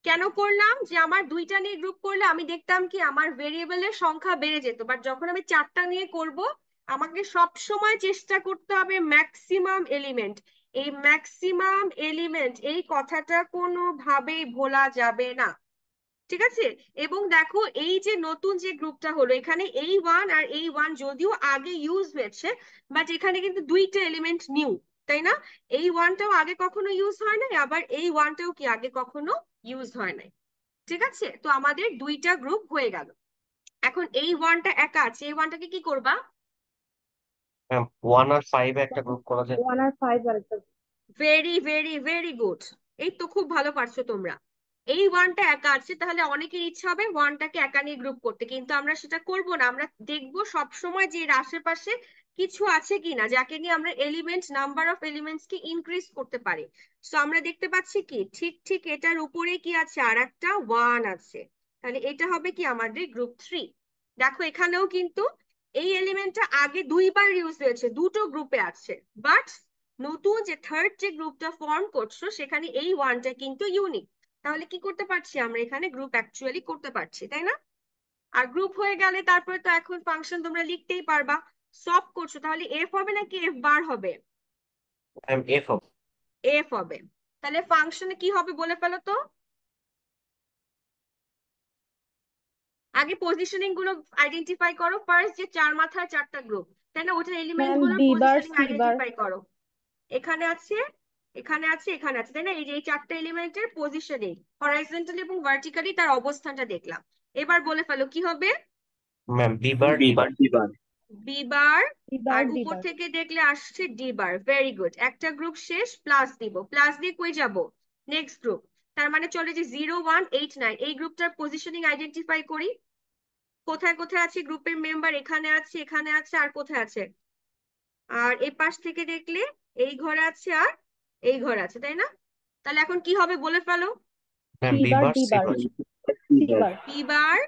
কেন করলাম? যে আমার 2টা নিয়ে গ্রুপ করলে আমি দেখতাম কি আমার ভেরিয়েবলের সংখ্যা বেড়ে যেত, বাট যখন আমি 4টা নিয়ে করব, আমাকে সব সময় চেষ্টা করতে হবে ম্যাক্সিমাম এলিমেন্ট। এই ম্যাক্সিমাম এলিমেন্ট এই কথাটা কোনোভাবেই ভোলা যাবে না। ঠিক আছে, এবং দেখো এই যে নতুন যে গ্রুপটা হলো, এখানে এই 1 আর এই 1 যদিও আগে ইউজ হয়েছে, বাট এখানে কিন্তু 2টা এলিমেন্ট নিউ, তাই না? এই 1টাও আগে কখনো ইউজ হয় নাই, আবার এই 1টাও কি আগে কখনো ইউজ হয় নাই। ঠিক আছে, তো আমাদের 2টা গ্রুপ হয়ে গেল। এখন এই 1টা একা আছে, এই 1টাকে কি করবা? ম্যাম 1 আর 5 একটা গ্রুপ করা যায়। 1 আর 5 আর একটা। Very very very good. এই তো খুব ভালো পারছো তোমরা। এই ওয়ানটা একা আছে, তাহলে অনেকের ইচ্ছা হবে ওয়ানটাকে একা নিয়ে গ্রুপ করতে, কিন্তু আমরা সেটা করব না। আমরা দেখবো সব সময় যে এর আশেপাশে কিছু আছে কিনা যাকে নিয়ে আমরা element number of elements K increase করতে পারি। সো আমরা দেখতে পাচ্ছি কি ঠিক ঠিক এটার উপরে কি আছে, আর একটা ওয়ান আছে। তাহলে এটা হবে কি আমাদের গ্রুপ 3। দেখো এখানেও কিন্তু এই এলিমেন্টটা আগে দুইবার ইউজ হয়েছে, দুটো গ্রুপে আছে, বাট নতুন যে থার্ড যে গ্রুপটা ফর্ম করছো সেখানে এই ওয়ানটা কিন্তু ইউনিক। তাহলে কি করতে পারছি আমরা, এখানে গ্রুপ অ্যাকচুয়ালি করতে পারছি, তাই না? আর গ্রুপ হয়ে গেলে তারপরে তো এখন ফাংশন তোমরা লিখতেই পারবা। সলভ করছো, তাহলে এফ হবে নাকি এফ বার হবে? ম্যাম এফ হবে। এফ হবে। তাহলে ফাংশনে কি হবে বলে ফেলো তো। আগে পজিশনিং গুলো আইডেন্টিফাই করো। ফার্স্ট যে চার মাথার চারটা গ্রুপ, তাই না, ওটার এলিমেন্ট ম্যাম গুলোর B bar, positioning C bar. Identify করো। এখানে আছে, এখানে আছে, এখানে আছে, তাই না? এই যে এই চারটা এলিমেন্টের পজিশনিং হরাইজন্টালি এবং ভার্টিক্যালি তার অবস্থানটা দেখলাম। এবার বলে ফেলো কি হবে। Ma'am B bar D bar. B bar, B bar, আর ডি উপর বার। থেকে দেখলে আসছে ডি বার। Very good. একটা গ্রুপ শেষ, প্লাস দিব, প্লাস দিয়ে কই যাব, নেক্সট গ্রুপ। তার মানে চলে যে 0 1 8 9 এই গ্রুপটার পজিশনিং আইডেন্টিফাই করি। কোথায় কোথায় আছে গ্রুপের মেম্বার, এখানে আছে, এখানে আছে, আর কোথায় আছে, আর এই পাশ থেকে দেখলে এই ঘরে আছে আর এই ঘরে আছে, তাই না? তাহলে এখন কি হবে বলে ফেলো। Ma'am B B bar, bar D C bar, bar. C bar. B bar,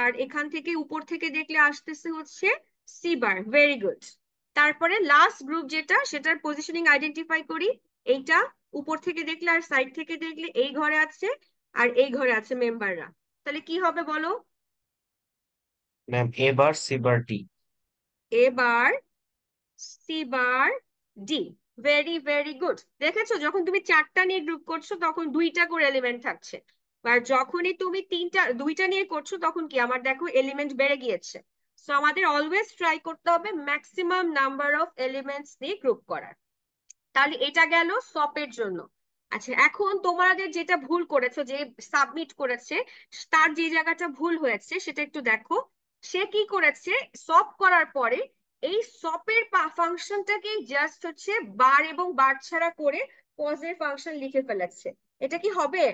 আর এখান থেকে উপর থেকে দেখলে আসতেছে হচ্ছে সি বার। Very good. তারপরে লাস্ট গ্রুপ যেটা, সেটার পজিশনিং আইডেন্টিফাই করি। এইটা উপর থেকে দেখলে আর সাইড থেকে দেখলে এই ঘরে আছে আর এই ঘরে আছে মেম্বাররা। তাহলে কি হবে বলো। Ma'am A bar C bar D. এবার C bar D. Very very good. দেখেছো, যখন তুমি চারটা নিয়ে গ্রুপ করছো তখন দুইটা করে এলিমেন্ট থাকছে, আর যখনই তুমি দুইটা নিয়ে করছো তখন কি আমার দেখো এলিমেন্ট বেড়ে গিয়েছে। সো আমাদের অলওয়েজ ট্রাই করতে হবে ম্যাক্সিমাম নাম্বার অফ এলিমেন্টস দিয়ে গ্রুপ করার। তাহলে এটা গেল সপের জন্য। আচ্ছা, এখন তোমাদের যেটা ভুল করেছো, যে সাবমিট করেছে, তার যে জায়গাটা ভুল হয়েছে সেটা একটু দেখো। সে কি করেছে, সপ করার পরে এই সপের ফাংশনটাকে জাস্ট হচ্ছে বার এবং বার ছাড়া করে পজের ফাংশন লিখে ফেলেছে। এটা কি হবে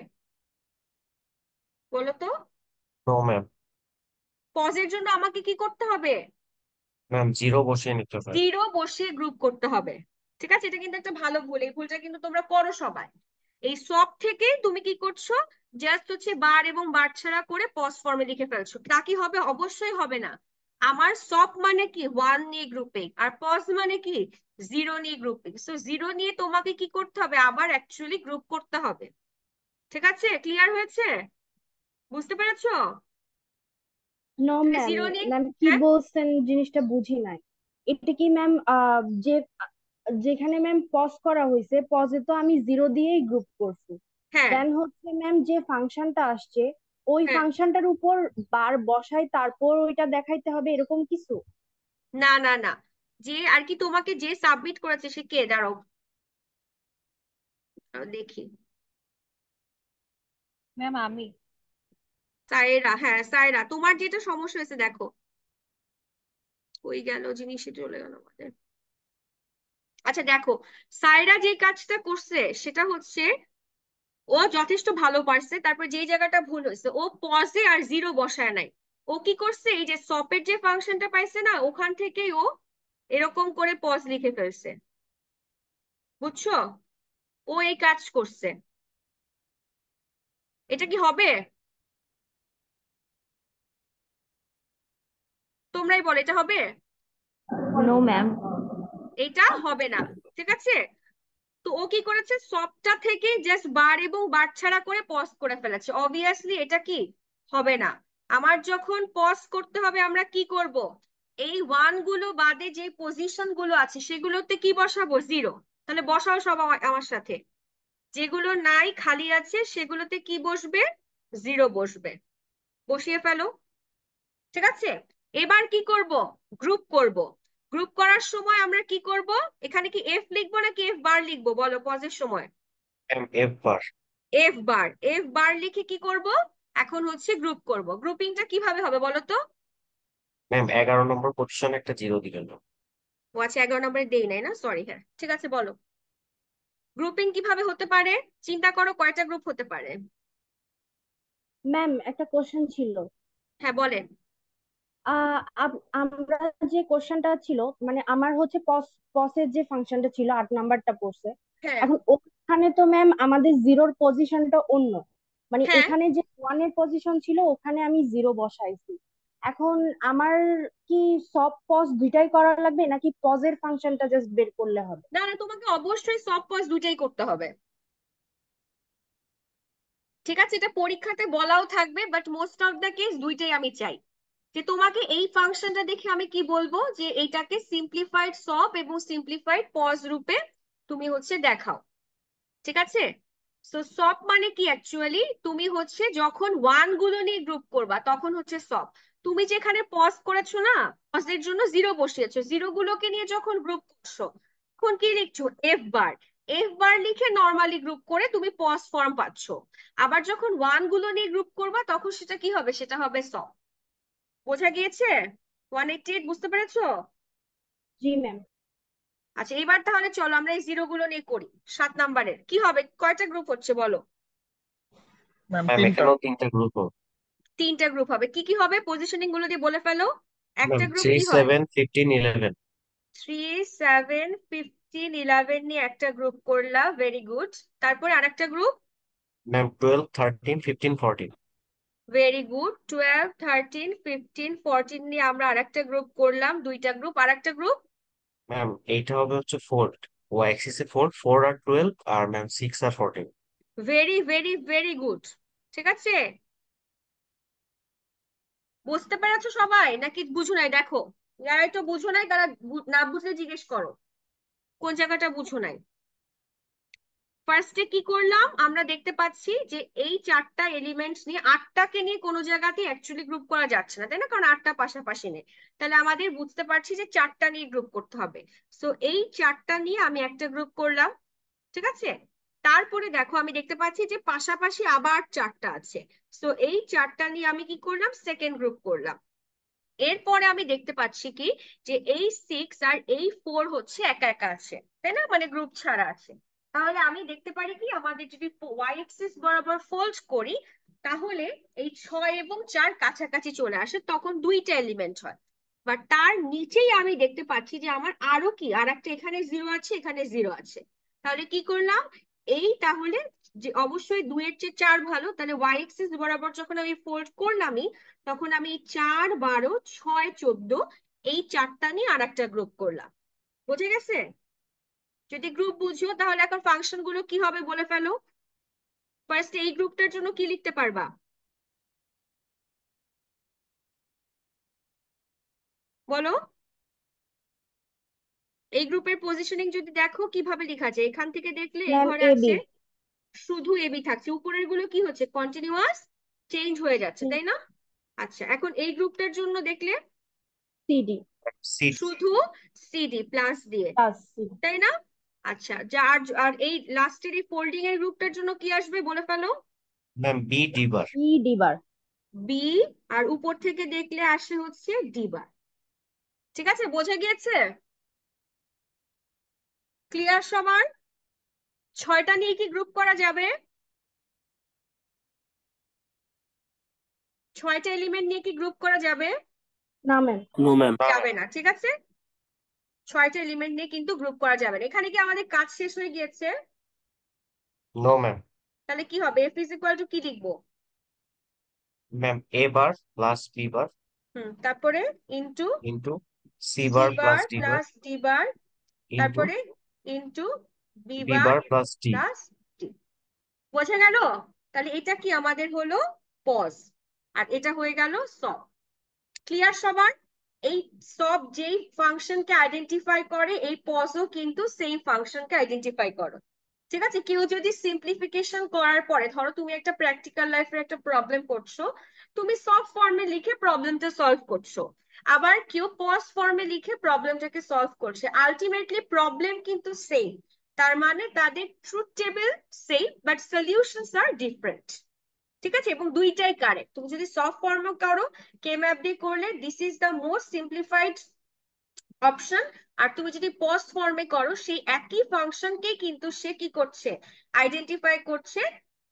বলো তো? No ma'am. পজের জন্য আমাকে কি করতে হবে, ম্যাম জিরো বসিয়ে নিতে হবে। 0 বসিয়ে গ্রুপ করতে হবে। ঠিক আছে, এটা কিন্তু একটা ভালো ভুল, এই ভুলটা কিন্তু তোমরা করো সবাই। এই সব থেকে তুমি কি করছো, জাস্ট হচ্ছে বার এবং বার ছাড়া করে পজ ফর্মে লিখে ফেলছো। তা কি হবে? অবশ্যই হবে না। আমার সব মানে কি 1 নিয়ে গ্রুপিং, আর পজ মানে কি 0 নিয়ে গ্রুপিং। সো 0 নিয়ে তোমাকে কি করতে হবে, আবার অ্যাকচুয়ালি গ্রুপ করতে হবে। ঠিক আছে, ক্লিয়ার হয়েছে? বুঝতে পেরেছো? নো তাহলে ম্যাম, 0 নিয়ে, ম্যাম কি হ্যাঁ বলছেন জিনিসটা বুঝি নাই। এটা কি ম্যাম যে যেখানে ম্যাম পজ করা হয়েছে, পজে তো আমি 0 দিয়েই গ্রুপ করছি। হ্যাঁ দেন হচ্ছে ম্যাম যে ফাংশনটা আসছে, ওই হ্যাঁ। ফাংশনটার উপর বার বসাই তারপর ওইটা দেখাইতে হবে এরকম কিছু? না না না, যে আর কি তোমাকে যে সাবমিট করেছে সে কে, দাঁড়াও দেখি। ম্যাম আমি। সায়রা, হ্যাঁ সায়রা, তোমার যেটা সমস্যা হয়েছে দেখো, ওই গেল জিনিসে চলে গেল আমাদের। আচ্ছা দেখো, সায়রা যে কাজটা করছে সেটা হচ্ছে ও যথেষ্ট ভালো পারছে। তারপর যে জায়গাটা ভুল হয়েছে, ও পজে আর 0 বসায় নাই। ও কি করছে, এই যে সপের যে ফাংশনটা পাইছে না, ওখান থেকেই ও এরকম করে পজ লিখে ফেলছে। বুঝছো? ও এই কাজ করছে। এটা কি হবে? তোমরাই বলো, এটা হবে? No ma'am. এটা হবে না। ঠিক আছে, তো ও কি করেছে, সবটা থেকে জাস্ট বার এবং বার ছাড়া করে পজ করে ফেলেছে। অবভিয়াসলি এটা কি হবে না। আমার যখন পজ করতে হবে আমরা কি করব, এই ওয়ান গুলো বাদে যে পজিশন গুলো আছে সেগুলোতে কি বসাবো, 0। তাহলে বসাও সব আমার সাথে। যেগুলো নাই খালি আছে সেগুলোতে কি বসবে, 0 বসবে। বসিয়ে ফেলো। ঠিক আছে, এবার কি করব, গ্রুপ করব। গ্রুপ করার সময় আমরা কি করব, এখানে কি এফ লিখবো নাকি এফ বার লিখবো বলো পজের সময়? ম্যাম এফ বার। এফ বার। এফ বার লিখে কি করব, এখন হচ্ছে গ্রুপ করব। গ্রুপিংটা কিভাবে হবে বলো তো? ম্যাম 11 নম্বর পজিশনে একটা জিরো দিবেন। ও আচ্ছা 11 নম্বরে দেই নাই না, সরি। হ্যাঁ ঠিক আছে, বলো গ্রুপিং কিভাবে হতে পারে, চিন্তা করো কয়টা গ্রুপ হতে পারে। ম্যাম একটা কোশ্চেন ছিল। হ্যাঁ বলেন। আমরা যে কোশ্চেনটা ছিল, মানে আমার হচ্ছে পসের যে ফাংশনটা ছিল 8 নাম্বারটা পড়ছে। হ্যাঁ এখন ওখানে তো ম্যাম আমাদের জিরোর পজিশনটা অন্য, মানে হ্যাঁ এখানে যে ওয়ানের পজিশন ছিল ওখানে আমি জিরো বসাইছি। এখন আমার কি সব পজ দুইটাই করা লাগবে নাকি পজের ফাংশনটা জাস্ট বের করলে হবে? না না, তোমাকে অবশ্যই সব পজ দুইটাই করতে হবে। ঠিক আছে, এটা পরীক্ষাতে বলাও থাকবে, but most of the case দুইটাই আমি চাই। যে তোমাকে এই ফাংশনটা দেখে আমি কি বলবো, যে এইটাকে সিম্পলিফাইড সব এবং সিম্পলিফাইড পজ রূপে তুমি হচ্ছে দেখাও। ঠিক আছে, সো সব মানে কি অ্যাকচুয়ালি, তুমি হচ্ছে যখন ওয়ান গুলো নিয়ে গ্রুপ করবা তখন হচ্ছে সব। তুমি যেখানে পজ করেছো না, পজের জন্য জিরো বসিয়েছো, জিরো গুলোকে নিয়ে যখন গ্রুপ করছো তখন কি লিখছো, এফ বার। এফ বার লিখে নর্মালি গ্রুপ করে তুমি পজ ফর্ম পাচ্ছো। আবার যখন ওয়ান গুলো নিয়ে গ্রুপ করবা তখন সেটা কি হবে, সেটা হবে সব। বোঝা গিয়েছে? 188 বুঝতে পেরেছো? জি ম্যাম। আচ্ছা এবার তাহলে চলো আমরা এই জিরো গুলো নিয়ে করি। 7 নাম্বারের কি হবে, কয়টা গ্রুপ হচ্ছে বলো। ম্যাম ম্যাম 3টা। এখানেও 3টা গ্রুপ হবে। 3টা গ্রুপ হবে। কি কি হবে পজিশনিং গুলো দিয়ে বলে ফেলো। ম্যাম একটা গ্রুপ 3 কি হয়, 7 15 11। 3 7 15 11 নিয়ে একটা গ্রুপ করলা, ভেরি গুড। তারপরে আরেকটা গ্রুপ, ম্যাম 12 13 15 14। Very good. 12 13 15 14 নিয়ে আমরা আরেকটা গ্রুপ করলাম, দুইটা গ্রুপ। আরেকটা গ্রুপ, ম্যাম এইটা হবে হচ্ছে 4, ওয়াই অ্যাক্সিসে 4 4 আর 12, আর ম্যাম 6 আর 14। Very very very good. ঠিক আছে, বুঝতে পেরেছো সবাই নাকি বুঝো নাই? দেখো যারা একটু বুঝো নাই তারা না বুঝলে জিজ্ঞেস করো কোন জায়গাটা বুঝো নাই। ফার্স্টে কি করলাম, আমরা দেখতে পাচ্ছি যে এই 4টা এলিমেন্টস নিয়ে, 8টাকে নিয়ে কোনো জায়গাতে অ্যাকচুয়ালি গ্রুপ করা যাচ্ছে না, তাই না? কারণ 8টা পাশাপাশি নেই। তাহলে আমাদের বুঝতে পারছি যে 4টা নিয়ে গ্রুপ করতে হবে। সো এই 4টা নিয়ে আমি একটা গ্রুপ করলাম। ঠিক আছে, তারপরে দেখো আমি দেখতে পাচ্ছি যে পাশাপাশি আবার 4টা আছে। সো এই 4টা নিয়ে আমি কি করলাম, সেকেন্ড গ্রুপ করলাম। এরপরে আমি দেখতে পাচ্ছি কি, যে এই 6 আর এই 4 হচ্ছে একা একা আছে, তাই না? মানে গ্রুপ ছাড়া আছে। তাহলে আমি দেখতে পারি কি, আমাদের যদি ওয়াই এক্সিস বরাবর ফোল্ড করি তাহলে এই 6 এবং 4 কাছাকাছি চলে আসে, তখন দুইটা এলিমেন্ট হয়। বাট তার নিচেই আমি দেখতে পাচ্ছি যে আমার আরো কি, আর একটা এখানে 0 আছে, এখানে 0 আছে। তাহলে কি করলাম, এই তাহলে যে অবশ্যই 2 এর চেয়ে 4 ভালো, তাহলে ওয়াই এক্সিস বরাবর যখন আমি ফোল্ড করলামই তখন আমি 4 12 6 14 এই 4টা নিয়ে আর একটা গ্রুপ করলাম। বুঝে গেছে? যদি গ্রুপ বুঝো তাহলে এখন ফাংশন গুলো কি হবে বলে ফেলো। ফার্স্ট এই গ্রুপটার জন্য কি লিখতে পারবা বলো। এই গ্রুপের পজিশনিং যদি দেখো কিভাবে লেখা যায়, এখান থেকে দেখলে এই ম্যাম ঘরে এবি। আছে শুধু এবি থাকছে, উপরের গুলো কি হচ্ছে, কন্টিনিউয়াস চেঞ্জ হয়ে যাচ্ছে, তাই না? আচ্ছা এখন এই গ্রুপটার জন্য দেখলে সিডি সি শুধু সিডি প্লাস দিয়ে, প্লাস সিডি। তাই না? আচ্ছা যার আর এই লাস্টের এই ফোল্ডিং এর গ্রুপটার জন্য কি আসবে বলে ফেলো। ম্যাম বি ডি বার। ই ডিবার। বি, আর উপর থেকে দেখলে আসে হচ্ছে ডি বার। ঠিক আছে, বোঝা গিয়েছে? ক্লিয়ার সবার? 6টা নিয়ে কি গ্রুপ করা যাবে? 6টা এলিমেন্ট নিয়ে কি গ্রুপ করা যাবে? না ম্যাম। No ma'am. যাবে না। ঠিক আছে, 6টা এলিমেন্ট নিয়ে কিন্তু গ্রুপ করা যাবে না। এখানে কি আমাদের কাজ শেষ হয়ে গিয়েছে? No ma'am. তাহলে কি হবে, এফ ইজ ইকুয়াল টু কি লিখবো? Ma'am A bar plus B bar তারপরে into into C C bar bar plus D bar plus D bar, into তারপরে into B B bar bar plus D. Plus D. বোঝা গেল? তাহলে এটা কি আমাদের হলো পজ, আর এটা হয়ে গেল সব। ক্লিয়ার সবার? এই সব যেই ফাংশনকে আইডেন্টিফাই করে, এই পজও কিন্তু সেই ফাংশনকে আইডেন্টিফাই করে। ঠিক আছে, কেউ যদি সিম্পলিফিকেশন করার পরে, ধরো তুমি একটা প্র্যাকটিক্যাল লাইফের একটা প্রবলেম করছো, তুমি সব ফর্মে লিখে প্রবলেমটা সলভ করছো, আবার কেউ পজ ফর্মে লিখে প্রবলেমটাকে সলভ করছে, আলটিমেটলি প্রবলেম কিন্তু সেম। তার মানে তাদের truth table same, but solutions are different. ঠিক আছে, এবং দুইটাই কারেক্ট। তুমি যদি সলভ ফর্মও করো, কে ম্যাপ দিয়ে করলে, this is the most simplified option. আর তুমি যদি পজ ফর্মে করো সেই একই ফাংশনকে কিন্তু সে কি করছে, আইডেন্টিফাই করছে,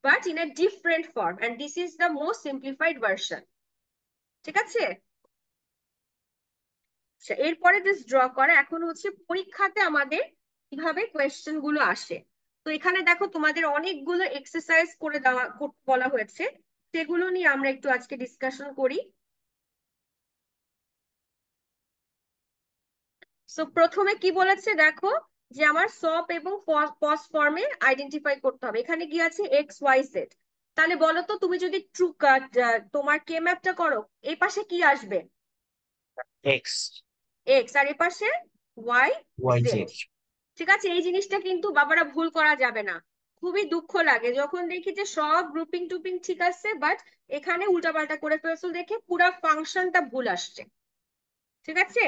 but in a different form, and this is the most simplified version. ঠিক আছে, আচ্ছা এরপরে জাস্ট ড্র করা। এখন হচ্ছে পরীক্ষাতে আমাদের কিভাবে কোয়েশ্চেন গুলো আসে। তো এখানে দেখো তোমাদের অনেকগুলো এক্সারসাইজ করে দেওয়া বলা হয়েছে, সেগুলো নিয়ে আমরা একটু আজকে ডিসকাশন করি। সো প্রথমে কি বলেছে দেখো, যে আমার সব এবং পজ ফর্মে আইডেন্টিফাই করতে হবে। এখানে কি আছে, এক্স ওয়াই জেড। তাহলে বলো তো, তুমি যদি ট্রু তোমার কে ম্যাপটা করো, এই পাশে কি আসবে, এক্স এক্স, আর এই পাশে ওয়াই ওয়াই জেড। জেড। ঠিক আছে, এই জিনিসটা কিন্তু বাবারা ভুল করা যাবে না। খুবই দুঃখ লাগে যখন দেখি যে সব গ্রুপিং টুপিং ঠিক আছে, বাট এখানে উল্টাপাল্টা করে ফেলছো দেখে পুরা ফাংশনটা ভুল আসছে। ঠিক আছে,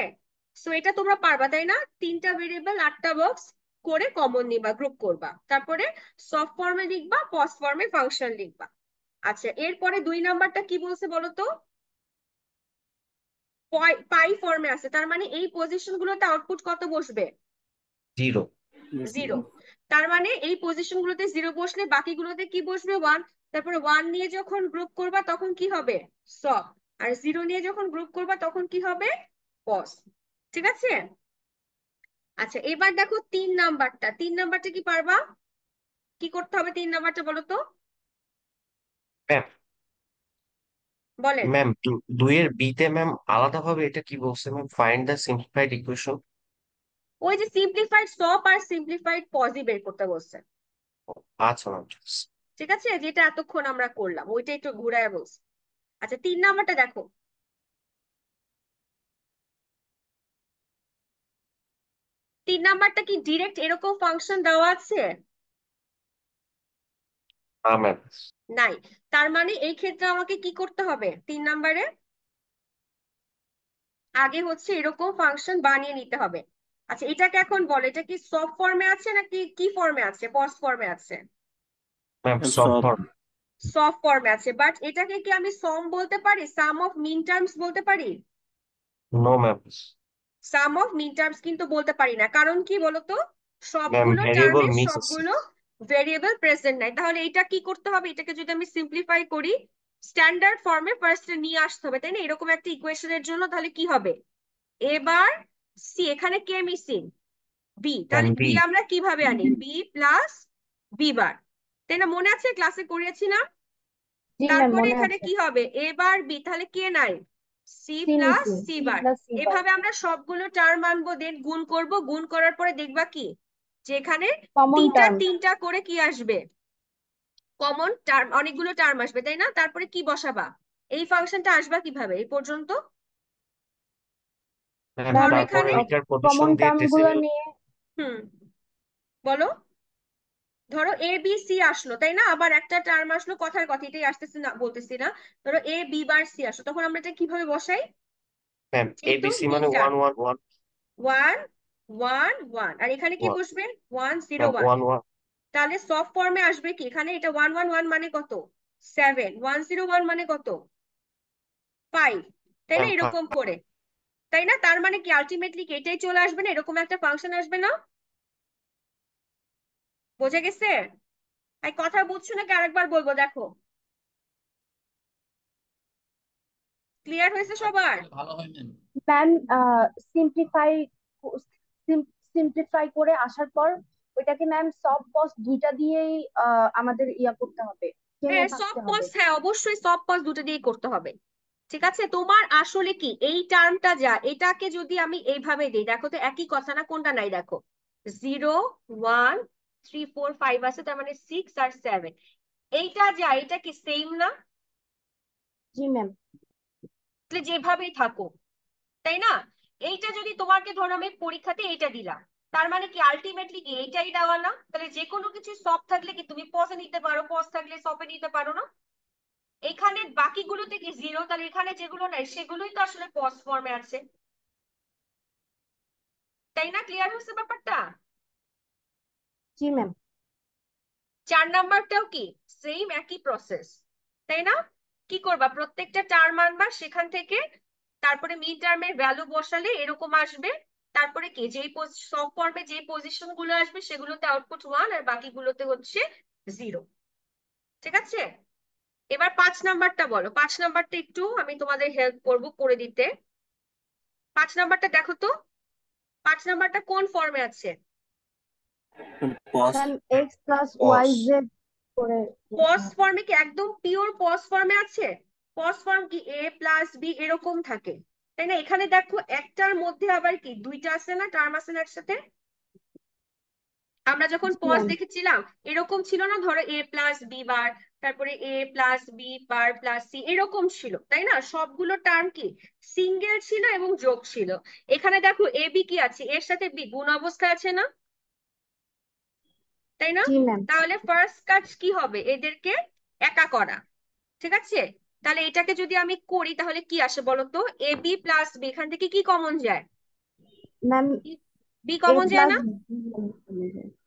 সো এটা তোমরা পারবা তাই না? 3টা ভেরিয়েবল 8টা বক্স করে কমন নিবা, গ্রুপ করবা, তারপরে সব ফর্মে লিখবা, পজ ফর্মে ফাংশন লিখবা। আচ্ছা এরপরে 2 নাম্বারটা কি বলছে বলো তো, পাই ফর্মে আছে, তার মানে এই পজিশন গুলোতে আউটপুট কত বসবে, 0। জিরো। তার মানে এই পজিশন গুলোতে 0 বসলে বাকিগুলোতে কি বসবে, 1। তারপরে 1 নিয়ে যখন গ্রুপ করবা তখন কি হবে, সব। আর 0 নিয়ে যখন গ্রুপ করবা তখন কি হবে, পজ। ঠিক আছে, আচ্ছা এবার দেখো 3 নাম্বারটা। 3 নাম্বারটা কি পারবা, কি করতে হবে 3 নাম্বারটা বলো তো, ম্যাম বলেন। ম্যাম 2 এর বিতে ম্যাম আলাদাভাবে এটা কি বলছে ma'am, find the simplified equation. ওই যে সিম্পলিফাইড সব আর সিম্পলিফাইড পজই বের করতে বলছে। আচ্ছা ম্যাম। ঠিক আছে, যেটা এতক্ষণ আমরা করলাম ওইটা একটু ঘুরায় বলছে। আচ্ছা 3 নাম্বারটা দেখো, 3 নাম্বারটা কি ডিরেক্ট এরকম ফাংশন দেওয়া আছে, হ্যাঁ ম্যাম। নাই। তার মানে এই ক্ষেত্রে আমাকে কি করতে হবে, 3 নাম্বারে আগে হচ্ছে এরকম ফাংশন বানিয়ে নিতে হবে। আচ্ছা এটাকে এখন বলো, এটা কি সব ফর্মে আছে নাকি কি ফর্মে আছে, পজ ফর্মে আছে, ম্যাম ম্যাম সব সব। ফর্ম। সব ফর্মে আছে, বাট এটাকে কি আমি সম বলতে পারি, সাম অফ মিন টার্মস বলতে পারি? No ma'am. Sum of minterms কিন্তু বলতে পারি না, কারণ কি বলতো, ম্যাম সবগুলো ভ্যারিয়েবল টার্মের মিস আছে। সবগুলো ভেরিয়েবল প্রেজেন্ট নাই। তাহলে এটা কি করতে হবে, এটাকে যদি আমি সিম্পলিফাই করি স্ট্যান্ডার্ড ফর্মে ফার্স্ট নিয়ে আসতে হবে, তাই না? এরকম একটা ইকুয়েশনের জন্য তাহলে কি হবে, এবার সি, এখানে কে মিসিং, বি, ম্যাম তাহলে বি। বি আমরা কিভাবে আনি, বি প্লাস বি বার, তাই না? মনে আছে ক্লাসে করিয়েছি না? জি ম্যাম তারপরে মনে এখানে আছে। কি হবে, এ বার বি, তাহলে কে নাই, C C plus missing, C C bar. Plus C bar. এভাবে আমরা সবগুলো টার্ম আনবো, দেন গুণ করব, গুণ করার পরে দেখবা কি, যে এখানে কমন তিনটা টার্ম। তিনটা করে কি আসবে, কমন টার্ম, অনেকগুলো টার্ম আসবে, তাই না? তারপরে কি বসাবা, এই ফাংশনটা আসবা কিভাবে এই পর্যন্ত, ম্যাম ধরো ম্যাম তারপরে এখানে, ওইটার পজিশন কমন দিয়ে টার্ম গুলো ডেসিমেল। নিয়ে হুম বলো, ধরো এ বি সি আসলো, তাই না? আবার একটা টার্ম আসলো, কথার কথা এটাই আসতেছি না, বলতেছি না, ধরো এ বি বার সি আসলো, তখন আমরা এটা কিভাবে বসাই, ম্যাম যেহেতু এবিসি মানে তিনটা, 1 1 1 ওয়ান ওয়ান ওয়ান, আর এখানে কি 1। বসবে, 1 0 ম্যাম 1। 1 1। তাহলে সব ফর্মে আসবে কি, এখানে এটা 1 1 1 মানে কত, 7, 1 0 1 মানে কত, 5, তাই না? ম্যাম এরকম করে, তাই না? তার মানে কি আলটিমেটলি কি এটাই চলে আসবে না, এরকম একটা ফাংশন আসবে না? বোঝা গেছে? এই কথা বুঝছো নাকি আরেকবার বলবো, দেখো ক্লিয়ার হয়েছে সবার? ম্যাম সিম্পলিফাই সিম্পলিফাই করে আসার পর ওইটাকে ম্যাম সব পজ দুইটা দিয়েই আমাদের ইয়া করতে হবে, টেনে হ্যাঁ সব থাকতে পজ, হবে। হ্যাঁ অবশ্যই সব পজ দুটো দিয়ে করতে হবে। ঠিক আছে, তোমার আসলে কি এই টার্মটা যা, এটাকে যদি আমি এইভাবে দিই, দেখো তো একই কথা না, কোনটা নাই দেখো, 0 1 3 4 5 আছে, তার মানে 6 আর 7, এইটা যা, এটা কি সেম না? জি ম্যাম। তাহলে যেভাবেই থাকো, তাই না? এইটা যদি তোমাকে, ধরো আমি পরীক্ষাতে এইটা দিলাম, তার মানে কি আলটিমেটলি কি এইটাই দেওয়া না? তাহলে যে কোনো কিছু সব থাকলে কি তুমি পজে নিতে পারো, পজ থাকলে সবে নিতে পারো না? এখানে বাকিগুলোতে কি 0, তাহলে এখানে যেগুলো নাই সেগুলোই তো আসলে পজ ফর্মে আছে, তাই না? ক্লিয়ার হচ্ছে ব্যাপারটা? জি ম্যাম। 4 নাম্বারটাও কি সেম একই প্রসেস, তাই না? কি করবা, প্রত্যেকটা টার্ম আনবা সেখান থেকে, তারপরে মিড টার্মের ভ্যালু বসালে এরকম আসবে, তারপরে কি যেই সব ফর্মে যে পজিশন গুলো আসবে সেগুলোতে আউটপুট 1 আর বাকিগুলোতে হচ্ছে 0। ঠিক আছে, এবার 5 নাম্বারটা বলো। 5 নাম্বারটা একটু আমি তোমাদের হেল্প করব করে দিতে। 5 নাম্বারটা দেখো তো, 5 নাম্বারটা কোন ফর্মে আছে? POS ma'am x plus cos y z করে পজ ফর্মে কি একদম পিওর পজ ফর্মে আছে? পজ ফর্ম কি a প্লাস বি এরকম থাকে, তাই না? এখানে দেখো একটার মধ্যে আবার কি দুইটা আছে না, টার্ম আছে না একসাথে। আমরা যখন জি পজ ম্যাম দেখেছিলাম এরকম ছিল না, ধরো a প্লাস বি বার, তারপরে a plus B bar plus C এরকম ছিল, তাই না? সবগুলো টার্ম কি সিঙ্গেল ছিল এবং যোগ ছিল। এখানে দেখো এ বি কি আছে, এর সাথে বি গুণ অবস্থায় আছে না, তাই না? জি ম্যাম তাহলে ফার্স্ট কাজ কি হবে, এদেরকে একা করা। ঠিক আছে, তাহলে এটাকে যদি আমি করি তাহলে কি আসে বলতো, এ বি প্লাস বি, এখান থেকে কি কমন যায়? ম্যাম বি এ কমন যায় প্লাস না?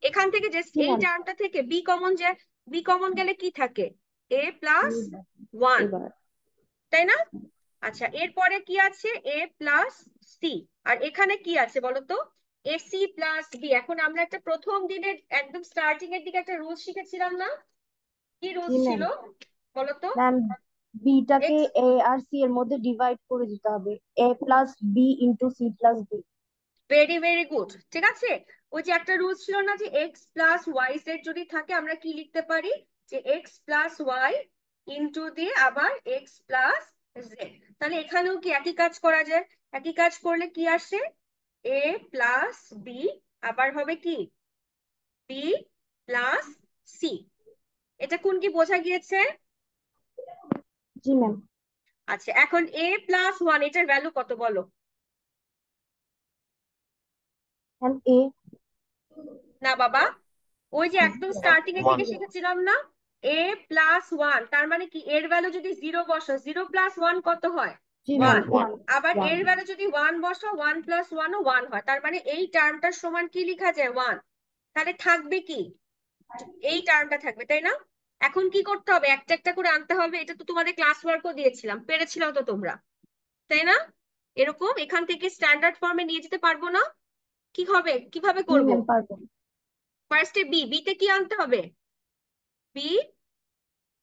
এখান থেকে জাস্ট জি এই ম্যাম টার্মটা থেকে বি কমন যায়। বি কমন গেলে কি থাকে, এ প্লাস 1, এবার তাই না? আচ্ছা, এরপরে কি আছে, এ প্লাস সি। আর এখানে কি আছে বলতো, এসি প্লাস বি। এখন আমরা একটা প্রথম দিনের একদম স্টার্টিং এর দিকে একটা রুল শিখেছিলাম না, কি জি রুলস ছিল ম্যাম বলতো? ম্যাম বিটাকে এক্স, এ আর সি এর মধ্যে ডিভাইড করে দিতে হবে, A plus B into C plus D. Very very good. ঠিক আছে, ওই যে একটা রুল ছিল না যে এক্স প্লাস ওয়াই জেড যদি থাকে আমরা কি লিখতে পারি, যে এক্স প্লাস ওয়াই ইন্টু দিয়ে আবার এক্স প্লাস জেড। তাহলে এখানেও কি একই কাজ করা যায়? একই কাজ করলে কি আসে, এ প্লাস বি আবার হবে কি বি প্লাস সি। এটা কোন কি বোঝা গিয়েছে? জি ম্যাম আচ্ছা, এখন এ প্লাস 1 এটার ভ্যালু কত বলো? ম্যাম এ না বাবা, ওই যে একদম স্টার্টিং এর দিকে 1 শিখেছিলাম না, এ প্লাস 1, তার মানে কি এর ভ্যালু যদি 0 বসো, 0 প্লাস 1 কত হয়? জি ম্যাম 1। 1 আবার ওয়ান এর ভ্যালু যদি 1 বসো, 1 প্লাস 1 ও 1 হয়, তার মানে এই টার্মটার সমান কি লেখা যায়, 1। তাহলে থাকবে কি, এই টার্মটা থাকবে, তাই না? এখন কি করতে হবে, একটা একটা করে আনতে হবে। এটা তো তোমাদের ক্লাস ওয়ার্কও দিয়েছিলাম, পেরেছিলাম তো তোমরা, তাই না? এরকম এখান থেকে স্ট্যান্ডার্ড ফর্মে নিয়ে যেতে পারবো না? কি হবে, কিভাবে জি করব? ম্যাম পারবো। ফার্স্টে বি, বিতে কি আনতে হবে, বি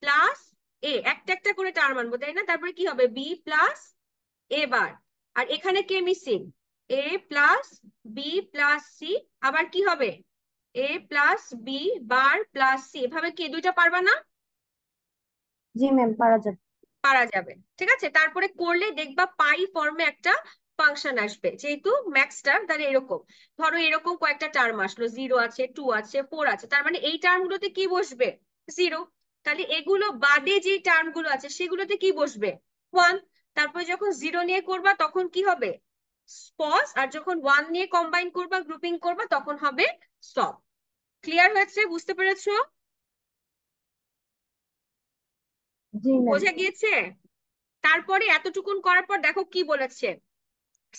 প্লাস এ, একটা একটা করে টার্ম আনবো, তাই না? তারপরে কি হবে, বি প্লাস এ বার। আর এখানে কে missing, A plus B plus C. আবার কি হবে, A plus B bar plus C. এভাবে কি দুইটা পারবা না? জি ম্যাম পারা যাবে। পারা যাবে। ঠিক আছে, তারপরে করলে দেখবা পাই ফর্মে একটা ফাংশন আসবে, যেহেতু ম্যাক্স টার্ম। তাহলে এরকম ধরো এরকম কয়েকটা টার্ম আসলো, 0 আছে, 2 আছে, 4 আছে, তার মানে এই টার্ম গুলোতে কি বসবে, 0। তাহলে এগুলো বাদে যে টার্ম গুলো আছে সেগুলোতে কি বসবে, 1। তারপরে যখন 0 নিয়ে করবা তখন কি হবে, পজ। আর যখন 1 নিয়ে কম্বাইন করবা, গ্রুপিং করবা, তখন হবে সব। ক্লিয়ার হয়েছে, বুঝতে পেরেছো? জি ম্যাম বোঝা গিয়েছে? তারপরে এতটুকুন করার পর দেখো কি বলেছে,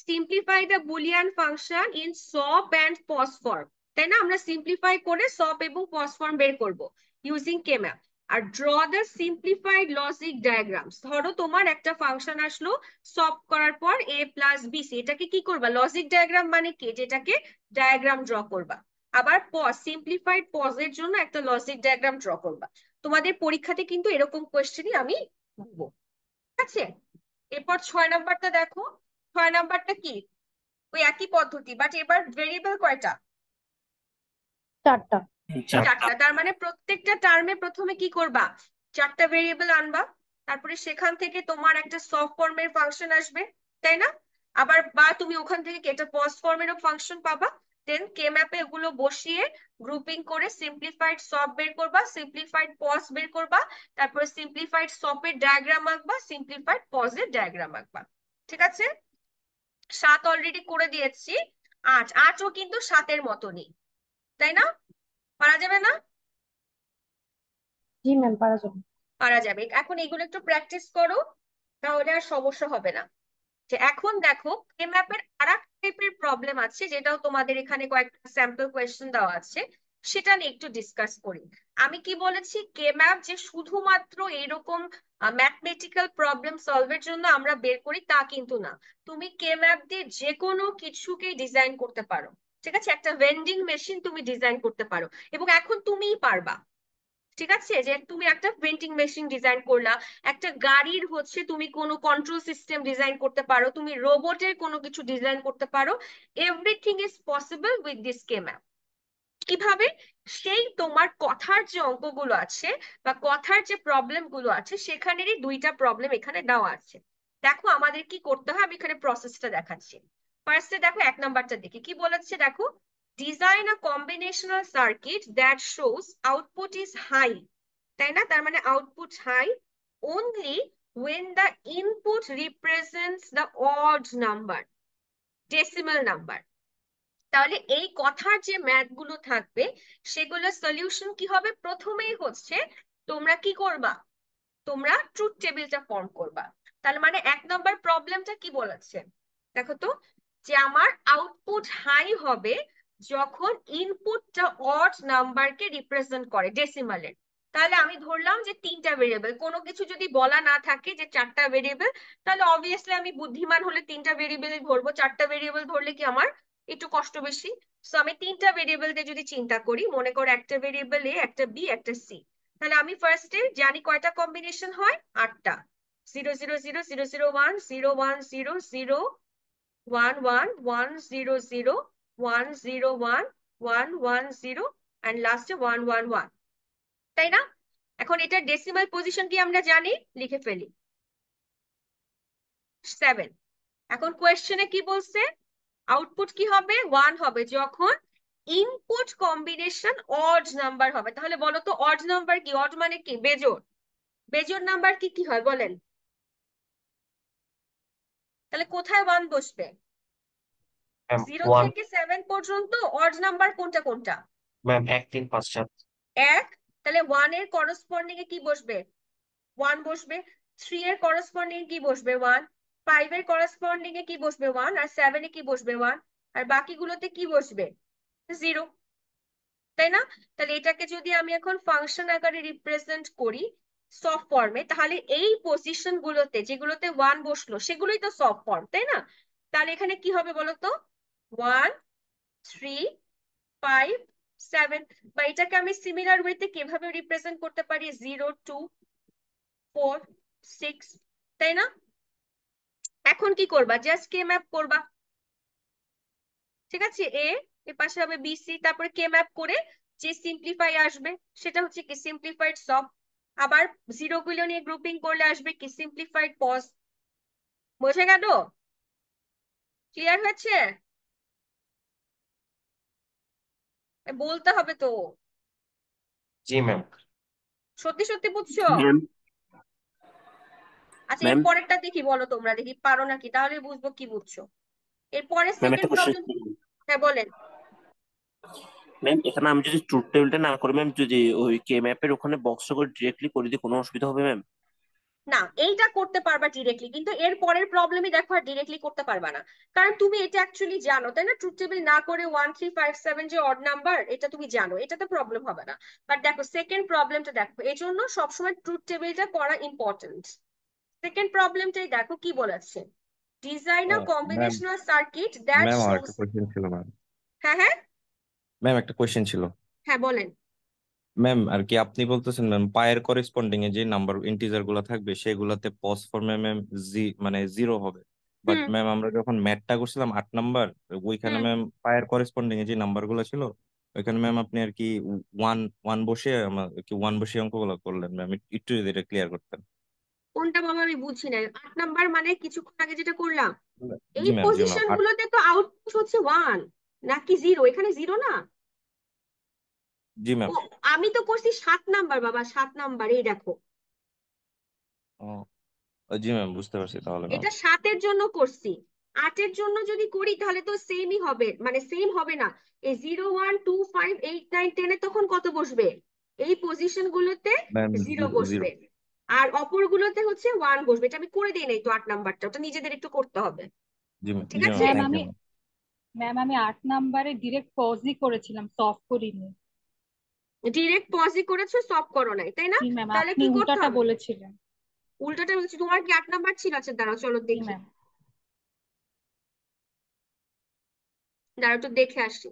simplify the Boolean function in সব এন্ড পজ ফর্ম। তাই না, আমরা সিম্পলিফাই করে সব এবং পজ ফর্ম বের করব ইউজিং কে ম্যাপ। আর draw the simplified logic diagrams. ধরো তোমার একটা ফাংশন আসলো, সলভ করার পর এ প্লাস বি সি, এটাকে কি করবা, লজিক ডায়াগ্রাম মানে কি, যেটাকে ডায়াগ্রাম ড্র করবা। আবার পজ, সিম্পলিফাইড পজের জন্য একটা লজিক ডায়াগ্রাম ড্র করবা। তোমাদের পরীক্ষাতে কিন্তু এরকম কোয়েশ্চেনই আমি দেবো। ঠিক আছে, এরপর 6 নাম্বারটা দেখো। 6 নাম্বারটা কি, ওই একই পদ্ধতি, বাট এবার ভেরিয়েবল কয়টা, চারটা। চারটা। তার মানে প্রত্যেকটা টার্মে প্রথমে কি করবা, চারটা ভেরিয়েবল আনবা, তারপরে সেখান থেকে তোমার একটা সব ফর্মের ফাংশন আসবে, তাই না? আবার বা তুমি ওখান থেকে একটা পজ ফর্মেরও ফাংশন পাবা। দেন কে ম্যাপে এগুলো বসিয়ে গ্রুপিং করে সিম্পলিফাইড সব বের করবা, সিম্পলিফাইড পজ বের করবা, তারপরে সিম্পলিফাইড সবের ডায়াগ্রাম আঁকবা, সিম্পলিফাইড পজের ডায়াগ্রাম আঁকবা। ঠিক আছে, 7 অলরেডি করে দিয়েছি। 8, 8ও কিন্তু 7-এর মতনই, তাই না? পারা যাবে না? জি ম্যাম পারা যাবে। পারা যাবে। এখন এগুলো একটু প্র্যাকটিস করো, তাহলে আর সমস্যা হবে না। যে এখন দেখো কে ম্যাপের আর এক টাইপের প্রবলেম আছে, যেটাও তোমাদের এখানে কয়েকটা স্যাম্পল কোয়েশ্চেন দেওয়া আছে। সেটা নিয়ে একটু ডিসকাস করি। আমি কি বলেছি, কে ম্যাপ যে শুধুমাত্র এইরকম ম্যাথমেটিক্যাল প্রবলেম সলভের জন্য আমরা বের করি তা কিন্তু না। তুমি কে ম্যাপ দিয়ে যে কোনো কিছুকেই ডিজাইন করতে পারো। ঠিক আছে, একটা ভেন্ডিং মেশিন তুমি ডিজাইন করতে পারো, এবং এখন তুমিই পারবা। ঠিক আছে, যে তুমি একটা ভেন্ডিং মেশিন ডিজাইন করলা, একটা গাড়ির হচ্ছে তুমি কোনো কন্ট্রোল সিস্টেম ডিজাইন করতে পারো, তুমি রোবটের কোনো কিছু ডিজাইন করতে পারো। Everything is possible with this K map. কিভাবে? সেই তোমার কথার যে অঙ্কগুলো আছে বা কথার যে প্রবলেম গুলো আছে সেখানেরই দুইটা প্রবলেম এখানে দেওয়া আছে। দেখো আমাদের কি করতে হয়, আমি এখানে প্রসেসটা দেখাচ্ছি। ফার্স্টে দেখো 1 নাম্বারটা দেখি কি বলেছে, দেখো design a combinational circuit that shows output is high. তাই না? তার মানে output high only when the input represents the odd number, decimal number। তাহলে এই কথার যে ম্যাথ গুলো থাকবে সেগুলোর সলিউশন কি হবে? প্রথমেই হচ্ছে তোমরা কি করবা, তোমরা ট্রুথ টেবিলটা ফর্ম করবা। তাহলে মানে 1 নাম্বার প্রবলেমটা কি বলেছে দেখো তো, যে আমার আউটপুট হাই হবে যখন ইনপুটটা অড নাম্বারকে রিপ্রেজেন্ট করে ডেসিমালের। তাহলে আমি ধরলাম যে 3টা ভেরিয়েবল, কোনো কিছু যদি বলা না থাকে যে 4টা ভেরিয়েবল, তাহলে অবভিয়াসলি আমি বুদ্ধিমান হলে 3টা ভেরিয়েবলই ধরবো। 4টা ভেরিয়েবল ধরলে কি আমার একটু কষ্ট বেশি। সো আমি 3টা ভেরিয়েবল দিয়ে যদি চিন্তা করি, মনে করো একটা ভেরিয়েবল এ, একটা বি, একটা সি, তাহলে আমি ফার্স্টে জানি কয়টা কম্বিনেশন হয়, 8টা। 0 0 0 0 0 1 0 1 0 0 1 1 1 0 0 1 0 1 1 1 0 and লাস্টে 1 1 1। তাই না? এখন এটা ডেসিমাল পজিশন কি আমরা জানি, লিখে ফেলি 7। এখন কোয়েশ্চেনে কি বলছে, আউটপুট কি হবে, 1 হবে যখন ইনপুট কম্বিনেশন অড নাম্বার হবে। তাহলে বলো তো অড নাম্বার কি? অড মানে কি? বেজোড়। বেজোড় নাম্বার কি কি হয় বলেন? তাহলে কোথায় 1 বসবে? ম্যাম 0 1, থেকে 7 পর্যন্ত অড নাম্বার কোনটা কোনটা? ম্যাম 1 3 5 7। 1। তাহলে 1 এর করসপন্ডিং এ কি বসবে? 1 বসবে। 3 এর করসপন্ডিং এ কি বসবে? 1। 5 এর করসপন্ডিং এ কি বসবে? 1। আর 7 এ কি বসবে? 1। আর বাকিগুলোতে কি বসবে? 0। তাই না? তাহলে এটাকে যদি আমি এখন ফাংশন আকারে রিপ্রেজেন্ট করি সফট ফর্মে, তাহলে এই পজিশন গুলোতে যেগুলোতে 1 বসলো সেগুলোই তো সফট ফর্ম, তাই না? তাহলে এখানে কি হবে বলতো, 1 3 5 7। বা এটাকে আমি সিমিলার ওয়েতে কিভাবে রিপ্রেজেন্ট করতে পারি, 0 2 4 6। তাই না? এখন কি করবা, জাস্ট কে ম্যাপ করবা। ঠিক আছে, এর পাশে হবে বি সি, তারপরে কে ম্যাপ করে যে সিম্পলিফাই আসবে সেটা হচ্ছে কি সিম্পলিফাইড সব। আবার জিরো গুলো নিয়ে গ্রুপিং করলে আসবে কি সিম্পলিফাইড পজ। বোঝা গেল? ক্লিয়ার হয়েছে? বলতে হবে তো। জি ম্যাম। সত্যি সত্যি বুঝছো? ম্যাম আচ্ছা এর ম্যাম পরেরটা দেখি, বলো তোমরা, দেখি পারো নাকি, তাহলে বুঝবো কি বুঝছো। এরপরে ম্যাম একটা সেকেন্ড কোশ্চেন। প্রবলেম। হ্যাঁ বলেন। ম্যাম এখানে আমি যদি ট্রুথ টেবিলটা না করি ম্যাম, যদি ওই কে ম্যাপের ওখানে বক্স করে ডিরেক্টলি করে দিই, কোনো অসুবিধা হবে ম্যাম? না, এইটা করতে পারবা ডিরেক্টলি, কিন্তু এর পরের প্রবলেমই দেখো আর ডিরেক্টলি করতে পারবা না। কারণ তুমি এটা অ্যাকচুয়ালি জানো, তাই না? ট্রুথ টেবিল না করে 1 3 5 7 যে অড নাম্বার, এটা তুমি জানো, এটাতে প্রবলেম হবে না। বাট দেখো সেকেন্ড প্রবলেমটা দেখো, এই জন্য সবসময় ট্রুথ টেবিলটা করা ইম্পর্টেন্ট। সেকেন্ড প্রবলেমটাই দেখো কি বলেছে, design a ma'am combinational circuit that ma'am আমার শোস। একটা কোয়েশ্চেন ছিল ম্যাম। হ্যাঁ হ্যাঁ ম্যাম একটা কোয়েশ্চেন ছিল হ্যাঁ বলেন। ম্যাম। আর কি আপনি বলতেছেন ম্যাম পায়ের করেসপন্ডিং এ যে নাম্বার ইন্টিজার গুলা থাকবে সেগুলাতে পজ ফর্মে ম্যাম মানে 0 হবে। বাট হুম ম্যাম আমরা যখন ম্যাথটা করছিলাম 8 নাম্বার, ওইখানে হুম ম্যাম পায়ের করেসপন্ডিং এ যে নাম্বার গুলো ছিল ওইখানে ম্যাম আপনি আর কি ওয়ান ওয়ান বসে আমার কি ওয়ান বসে অঙ্কগুলো করলেন ম্যাম। একটু যদি এটা ক্লিয়ার করতেন। কোনটা বাবা আমি বুঝি নাই, 8 নাম্বার মানে কিছুক্ষণ আগে যেটা করলাম এই জি ম্যাম, জি ম্যাম। পজিশন গুলোতে তো আউটপুট হচ্ছে 1 নাকি 0? এখানে 0 না। জি ম্যাম। ও, আমি তো করছি 7 নাম্বার বাবা, 7 নাম্বার, এই দেখো। জি ম্যাম, বুঝতে পারছি তাহলে ম্যাম। এটা 7 এর জন্য করছি। 8 এর জন্য যদি করি তাহলে তো সেমই হবে, মানে সেম হবে না। এই 0 1 2 5 8 9 10 এ তখন কত বসবে? এই পজিশন গুলোতে ম্যাম 0 জিরো। বসবে। আর অপর গুলোতে হচ্ছে 1 বসবে। এটা আমি করে দিই নাই তো 8 নাম্বারটা, ওটা নিজেদের একটু করতে হবে। জি ম্যাম, ঠিক জি ম্যাম, আছে। ম্যাম থ্যাংক ইউ আমি ম্যাম। ম্যাম আমি 8 নাম্বারে ডিরেক্ট পজই করেছিলাম, সলভ করিনি। ডিরেক্ট পজই করেছো, সলভ করো নাই, তাই না? জি ম্যাম, তাহলে আপনি কি করতে উল্টাটা হবে? বলেছিলেন। উল্টাটা বলছি, তোমার কি 8 নাম্বার ছিল? আচ্ছা দাঁড়াও, চলো জি দেখি, ম্যাম। দাঁড়াও তো দেখে আসি।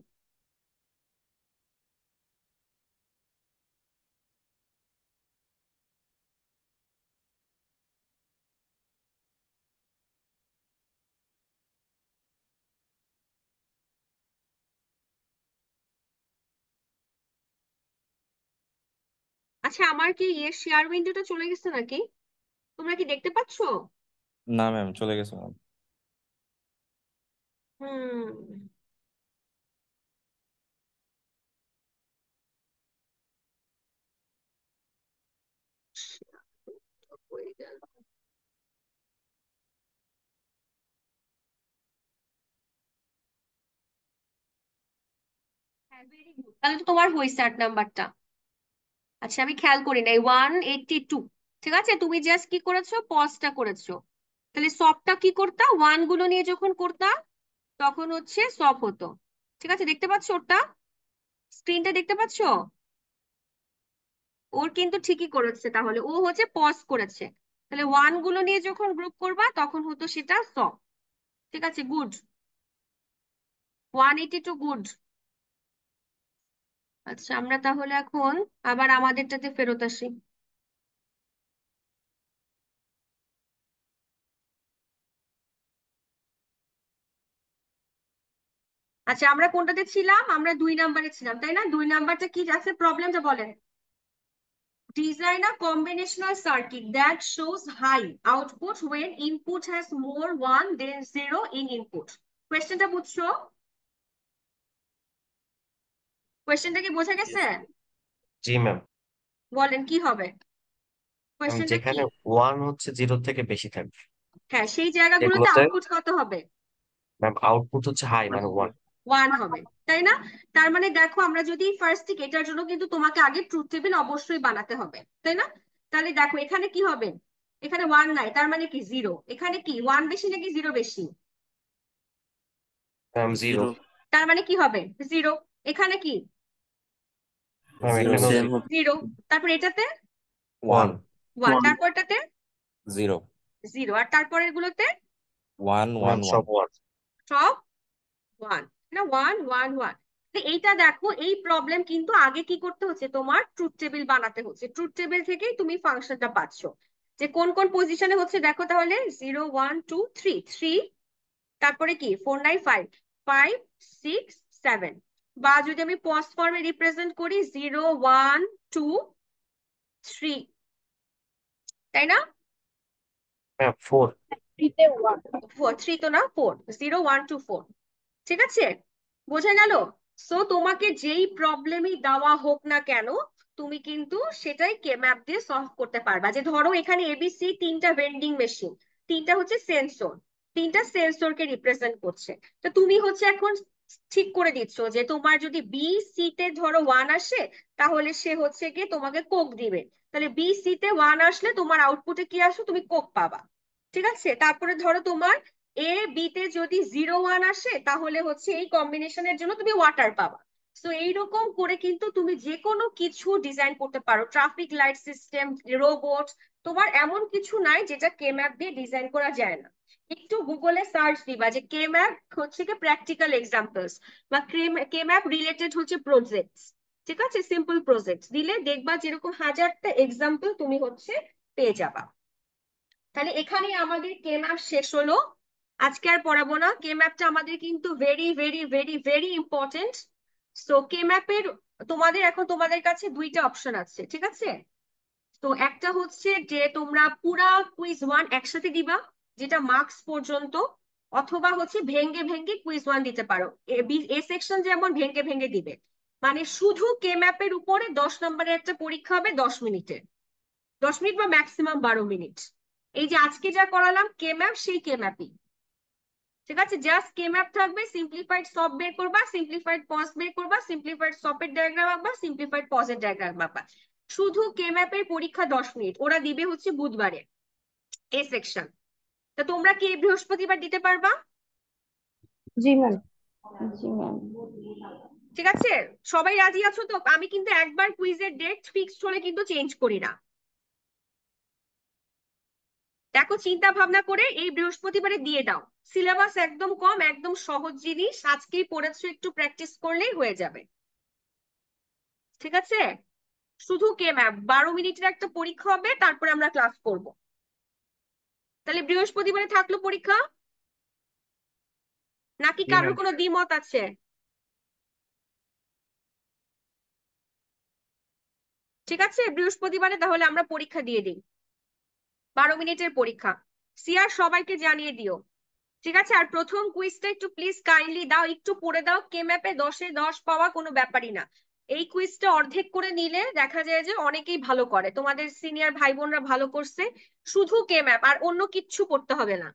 আচ্ছা আমার কি শেয়ার উইন্ডোটা চলে গেছে নাকি? তোমরা কি দেখতে পাচ্ছো? না ম্যাম, চলে গেছে ম্যাম। হুম। হয়ে গেল। হ্যাঁ, very good। তাহলে তো তোমার হয়েছে 8 নাম্বারটা। আচ্ছা আমি খেয়াল করি নাই, 182। ঠিক আছে, তুমি জাস্ট কি করেছো, পজটা করেছো। তাহলে সবটা কি করতা, ওয়ান গুলো নিয়ে যখন করতা তখন হচ্ছে সব হতো। ঠিক আছে, দেখতে পাচ্ছো ওটা, স্ক্রিনটা দেখতে পাচ্ছো? ওর কিন্তু ঠিকই করেছে, তাহলে ও হচ্ছে পজ করেছে। তাহলে ওয়ান গুলো নিয়ে যখন গ্রুপ করবা তখন হতো সেটা সব। ঠিক আছে, গুড। 182, গুড। আচ্ছা আমরা তাহলে এখন আবার আমাদেরটাতে ফেরত আসি। আচ্ছা আমরা কোনটাতে ছিলাম? আমরা 2 নাম্বারে ছিলাম, তাই না? 2 নাম্বারটা কি আছে, প্রবলেমটা বলেন। Design a combinational circuit that shows high output when input has more 1 than 0 in input. কোয়েশ্চেনটা বুঝছো? কোয়েশ্চেনটা কি বোঝা গেছে? জি ম্যাম। বলেন কি হবে কোয়েশ্চেনটা কি? যেখানে ওয়ান হচ্ছে জিরো থেকে বেশি থাকবে হ্যাঁ, সেই জায়গাগুলোতে এগুলোতে আউটপুট কত হবে? ম্যাম আউটপুট হচ্ছে হাই মানে ওয়ান। 1 হবে, তাই না? তার মানে দেখো, আমরা যদি ফার্স্ট থেকে, এটার জন্য কিন্তু তোমাকে আগে ট্রুথ টেবিল অবশ্যই বানাতে হবে, তাই না? তাহলে দেখো এখানে কি হবে, এখানে 1 নাই, তার মানে কি 0। এখানে কি 1 বেশি নাকি 0 বেশি? Ma'am zero. জিরো। তার মানে কি হবে 0। এখানে কি ম্যাম জিরো এখানেও সেম জিরো। হবে। 0। তারপর এটাতে ওয়ান। 1, তারপরটাতে জিরো। 0, আর তারপরের গুলোতে ওয়ান ওয়ান ম্যাম ওয়ান। সব ওয়ান। সব 1, না 1 1 1। এইটা দেখো, এই প্রবলেম কিন্তু আগে কি করতে হচ্ছে, তোমার ট্রুথ টেবিল বানাতে হচ্ছে। ট্রুথ টেবিল থেকেই তুমি ফাংশনটা পাচ্ছ যে কোন কোন পজিশনে হচ্ছে। দেখো তাহলে 0 1 2 3 3, তারপরে কি 4 9 5 5 6 7, বা যদি আমি পজ ফর্মে রিপ্রেজেন্ট করি 0 1 2 3, তাই না? Ma'am four. 3 তো না, 4, 0 1 2 4। ঠিক আছে, বোঝা গেল? সো তোমাকে যেই প্রবলেমই দেওয়া হোক না কেন, তুমি কিন্তু সেটাই কে ম্যাপ দিয়ে সলভ করতে পারবা। যে ধরো এখানে এবিসি 3টা ভেন্ডিং মেশিন, 3টা হচ্ছে সেন্সর, 3টা সেন্সরকে রিপ্রেজেন্ট করছে। তো তুমি হচ্ছে এখন ঠিক করে দিচ্ছ যে তোমার যদি বি সি তে ধরো 1 আসে, তাহলে সে হচ্ছে গিয়ে তোমাকে কোক দিবে। তাহলে বি সি তে 1 আসলে তোমার আউটপুটে কি আসো, তুমি কোক পাবা। ঠিক আছে, তারপরে ধরো তোমার এ বি তে যদি 0 1 আসে, তাহলে হচ্ছে এই কম্বিনেশনের জন্য তুমি ওয়াটার পাবা। তো এইরকম করে কিন্তু তুমি যে কোনো কিছু ডিজাইন করতে পারো, ট্রাফিক লাইট সিস্টেম, রোবট। তোমার এমন কিছু নাই যেটা কে ম্যাপ দিয়ে ডিজাইন করা যায় না। একটু গুগলে সার্চ দিবা যে কে ম্যাপ হচ্ছে কি প্র্যাকটিক্যাল এক্সাম্পলস, বা কে ম্যাপ রিলেটেড হচ্ছে প্রজেক্টস। ঠিক আছে, সিম্পল প্রজেক্টস দিলে দেখবা যেরকম হাজারটা এক্সাম্পল তুমি হচ্ছে পেয়ে যাবা। তাহলে এখানে আমাদের কে ম্যাপ শেষ হলো। আজকে আর পড়াবো না, কে ম্যাপটা আমাদের কিন্তু very very very very important. So K ম্যাপের তোমাদের এখন তোমাদের কাছে 2টা অপশন আছে, ঠিক আছে? তো একটা হচ্ছে যে তোমরা পুরা কুইজ 1 একসাথে দিবা, যেটা মার্কস পর্যন্ত, অথবা হচ্ছে ভেঙ্গে ভেঙ্গে কুইজ 1 দিতে পারো। এ সেকশন যেমন ভেঙ্গে ভেঙ্গে দিবে, মানে শুধু কে ম্যাপের উপরে 10 নম্বরের একটা পরীক্ষা হবে 10 মিনিটে, 10 মিনিট বা ম্যাক্সিমাম 12 মিনিট। এই যে আজকে যা করালাম কে ম্যাপ, সেই কে ম্যাপই। ঠিক আছে, জাস্ট কে ম্যাপ থাকবে, সিম্পলিফাইড সব বের করবা, সিম্পলিফাইড পজ বের করবা, সিম্পলিফাইড সপের ডায়াগ্রাম আঁকবা, সিম্পলিফাইড পজের ডায়াগ্রাম আঁকবা। শুধু কে ম্যাপের পরীক্ষা 10 মিনিট, ওরা দিবে হচ্ছে বুধবারে এ সেকশন। তা তোমরা কি এই বৃহস্পতিবার দিতে পারবা? জি ম্যাম। জি ম্যাম। ঠিক আছে, সবাই রাজি আছো তো? আমি কিন্তু একবার কুইজের ডেট ফিক্সড হলে কিন্তু চেঞ্জ করি না। দেখো চিন্তা ভাবনা করে এই বৃহস্পতিবারে দিয়ে দাও। সিলেবাস একদম কম, একদম সহজ জিনিস, আজকেই পড়েছো, একটু প্র্যাকটিস করলেই হয়ে যাবে। ঠিক আছে, শুধু কে ম্যাম 12 মিনিটের একটা পরীক্ষা হবে, তারপরে আমরা ক্লাস করব। তাহলে বৃহস্পতিবারে থাকলো পরীক্ষা, নাকি জি কারোর ম্যাম। কোনো দ্বিমত আছে? ঠিক আছে, বৃহস্পতিবারে তাহলে আমরা পরীক্ষা দিয়ে দিই, 12 মিনিটের পরীক্ষা। সিয়ার সবাইকে জানিয়ে দিও। ঠিক আছে, আর প্রথম কুইজটা একটু প্লিজ কাইন্ডলি দাও, একটু পড়ে দাও। কে ম্যাপে 10-এ 10 পাওয়া কোনো ব্যাপারই না। এই কুইজটা অর্ধেক করে নিলে দেখা যায় যে অনেকেই ভালো করে, তোমাদের সিনিয়র ভাই বোনরা ভালো করছে। শুধু কে ম্যাপ, আর অন্য কিচ্ছু পড়তে হবে না।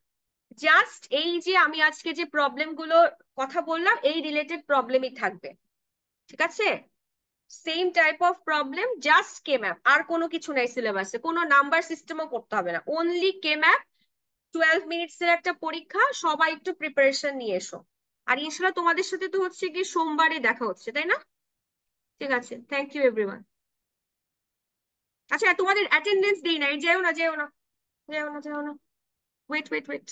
জাস্ট এই যে আমি আজকে যে প্রবলেম গুলো কথা বললাম, এই রিলেটেড প্রবলেমই থাকবে। ঠিক আছে, same type of problem, just K map, আর কোনো কিছু নাই সিলেবাসে, কোনো নাম্বার সিস্টেমও করতে হবে না, অনলি কে ম্যাপ। 12 মিনিটস এর একটা পরীক্ষা, সবাই একটু প্রিপারেশন নিয়ে এসো। আর ইনশাল্লাহ তোমাদের সাথে তো হচ্ছে কি সোমবারে দেখা হচ্ছে, তাই না? ঠিক আছে, থ্যাংক ইউ এভরিওয়ান। আচ্ছা, তোমাদের অ্যাটেন্ডেন্স দেই নাই, যেও না যেও না যেও না যেও না, ওয়েট ওয়েট ওয়েট।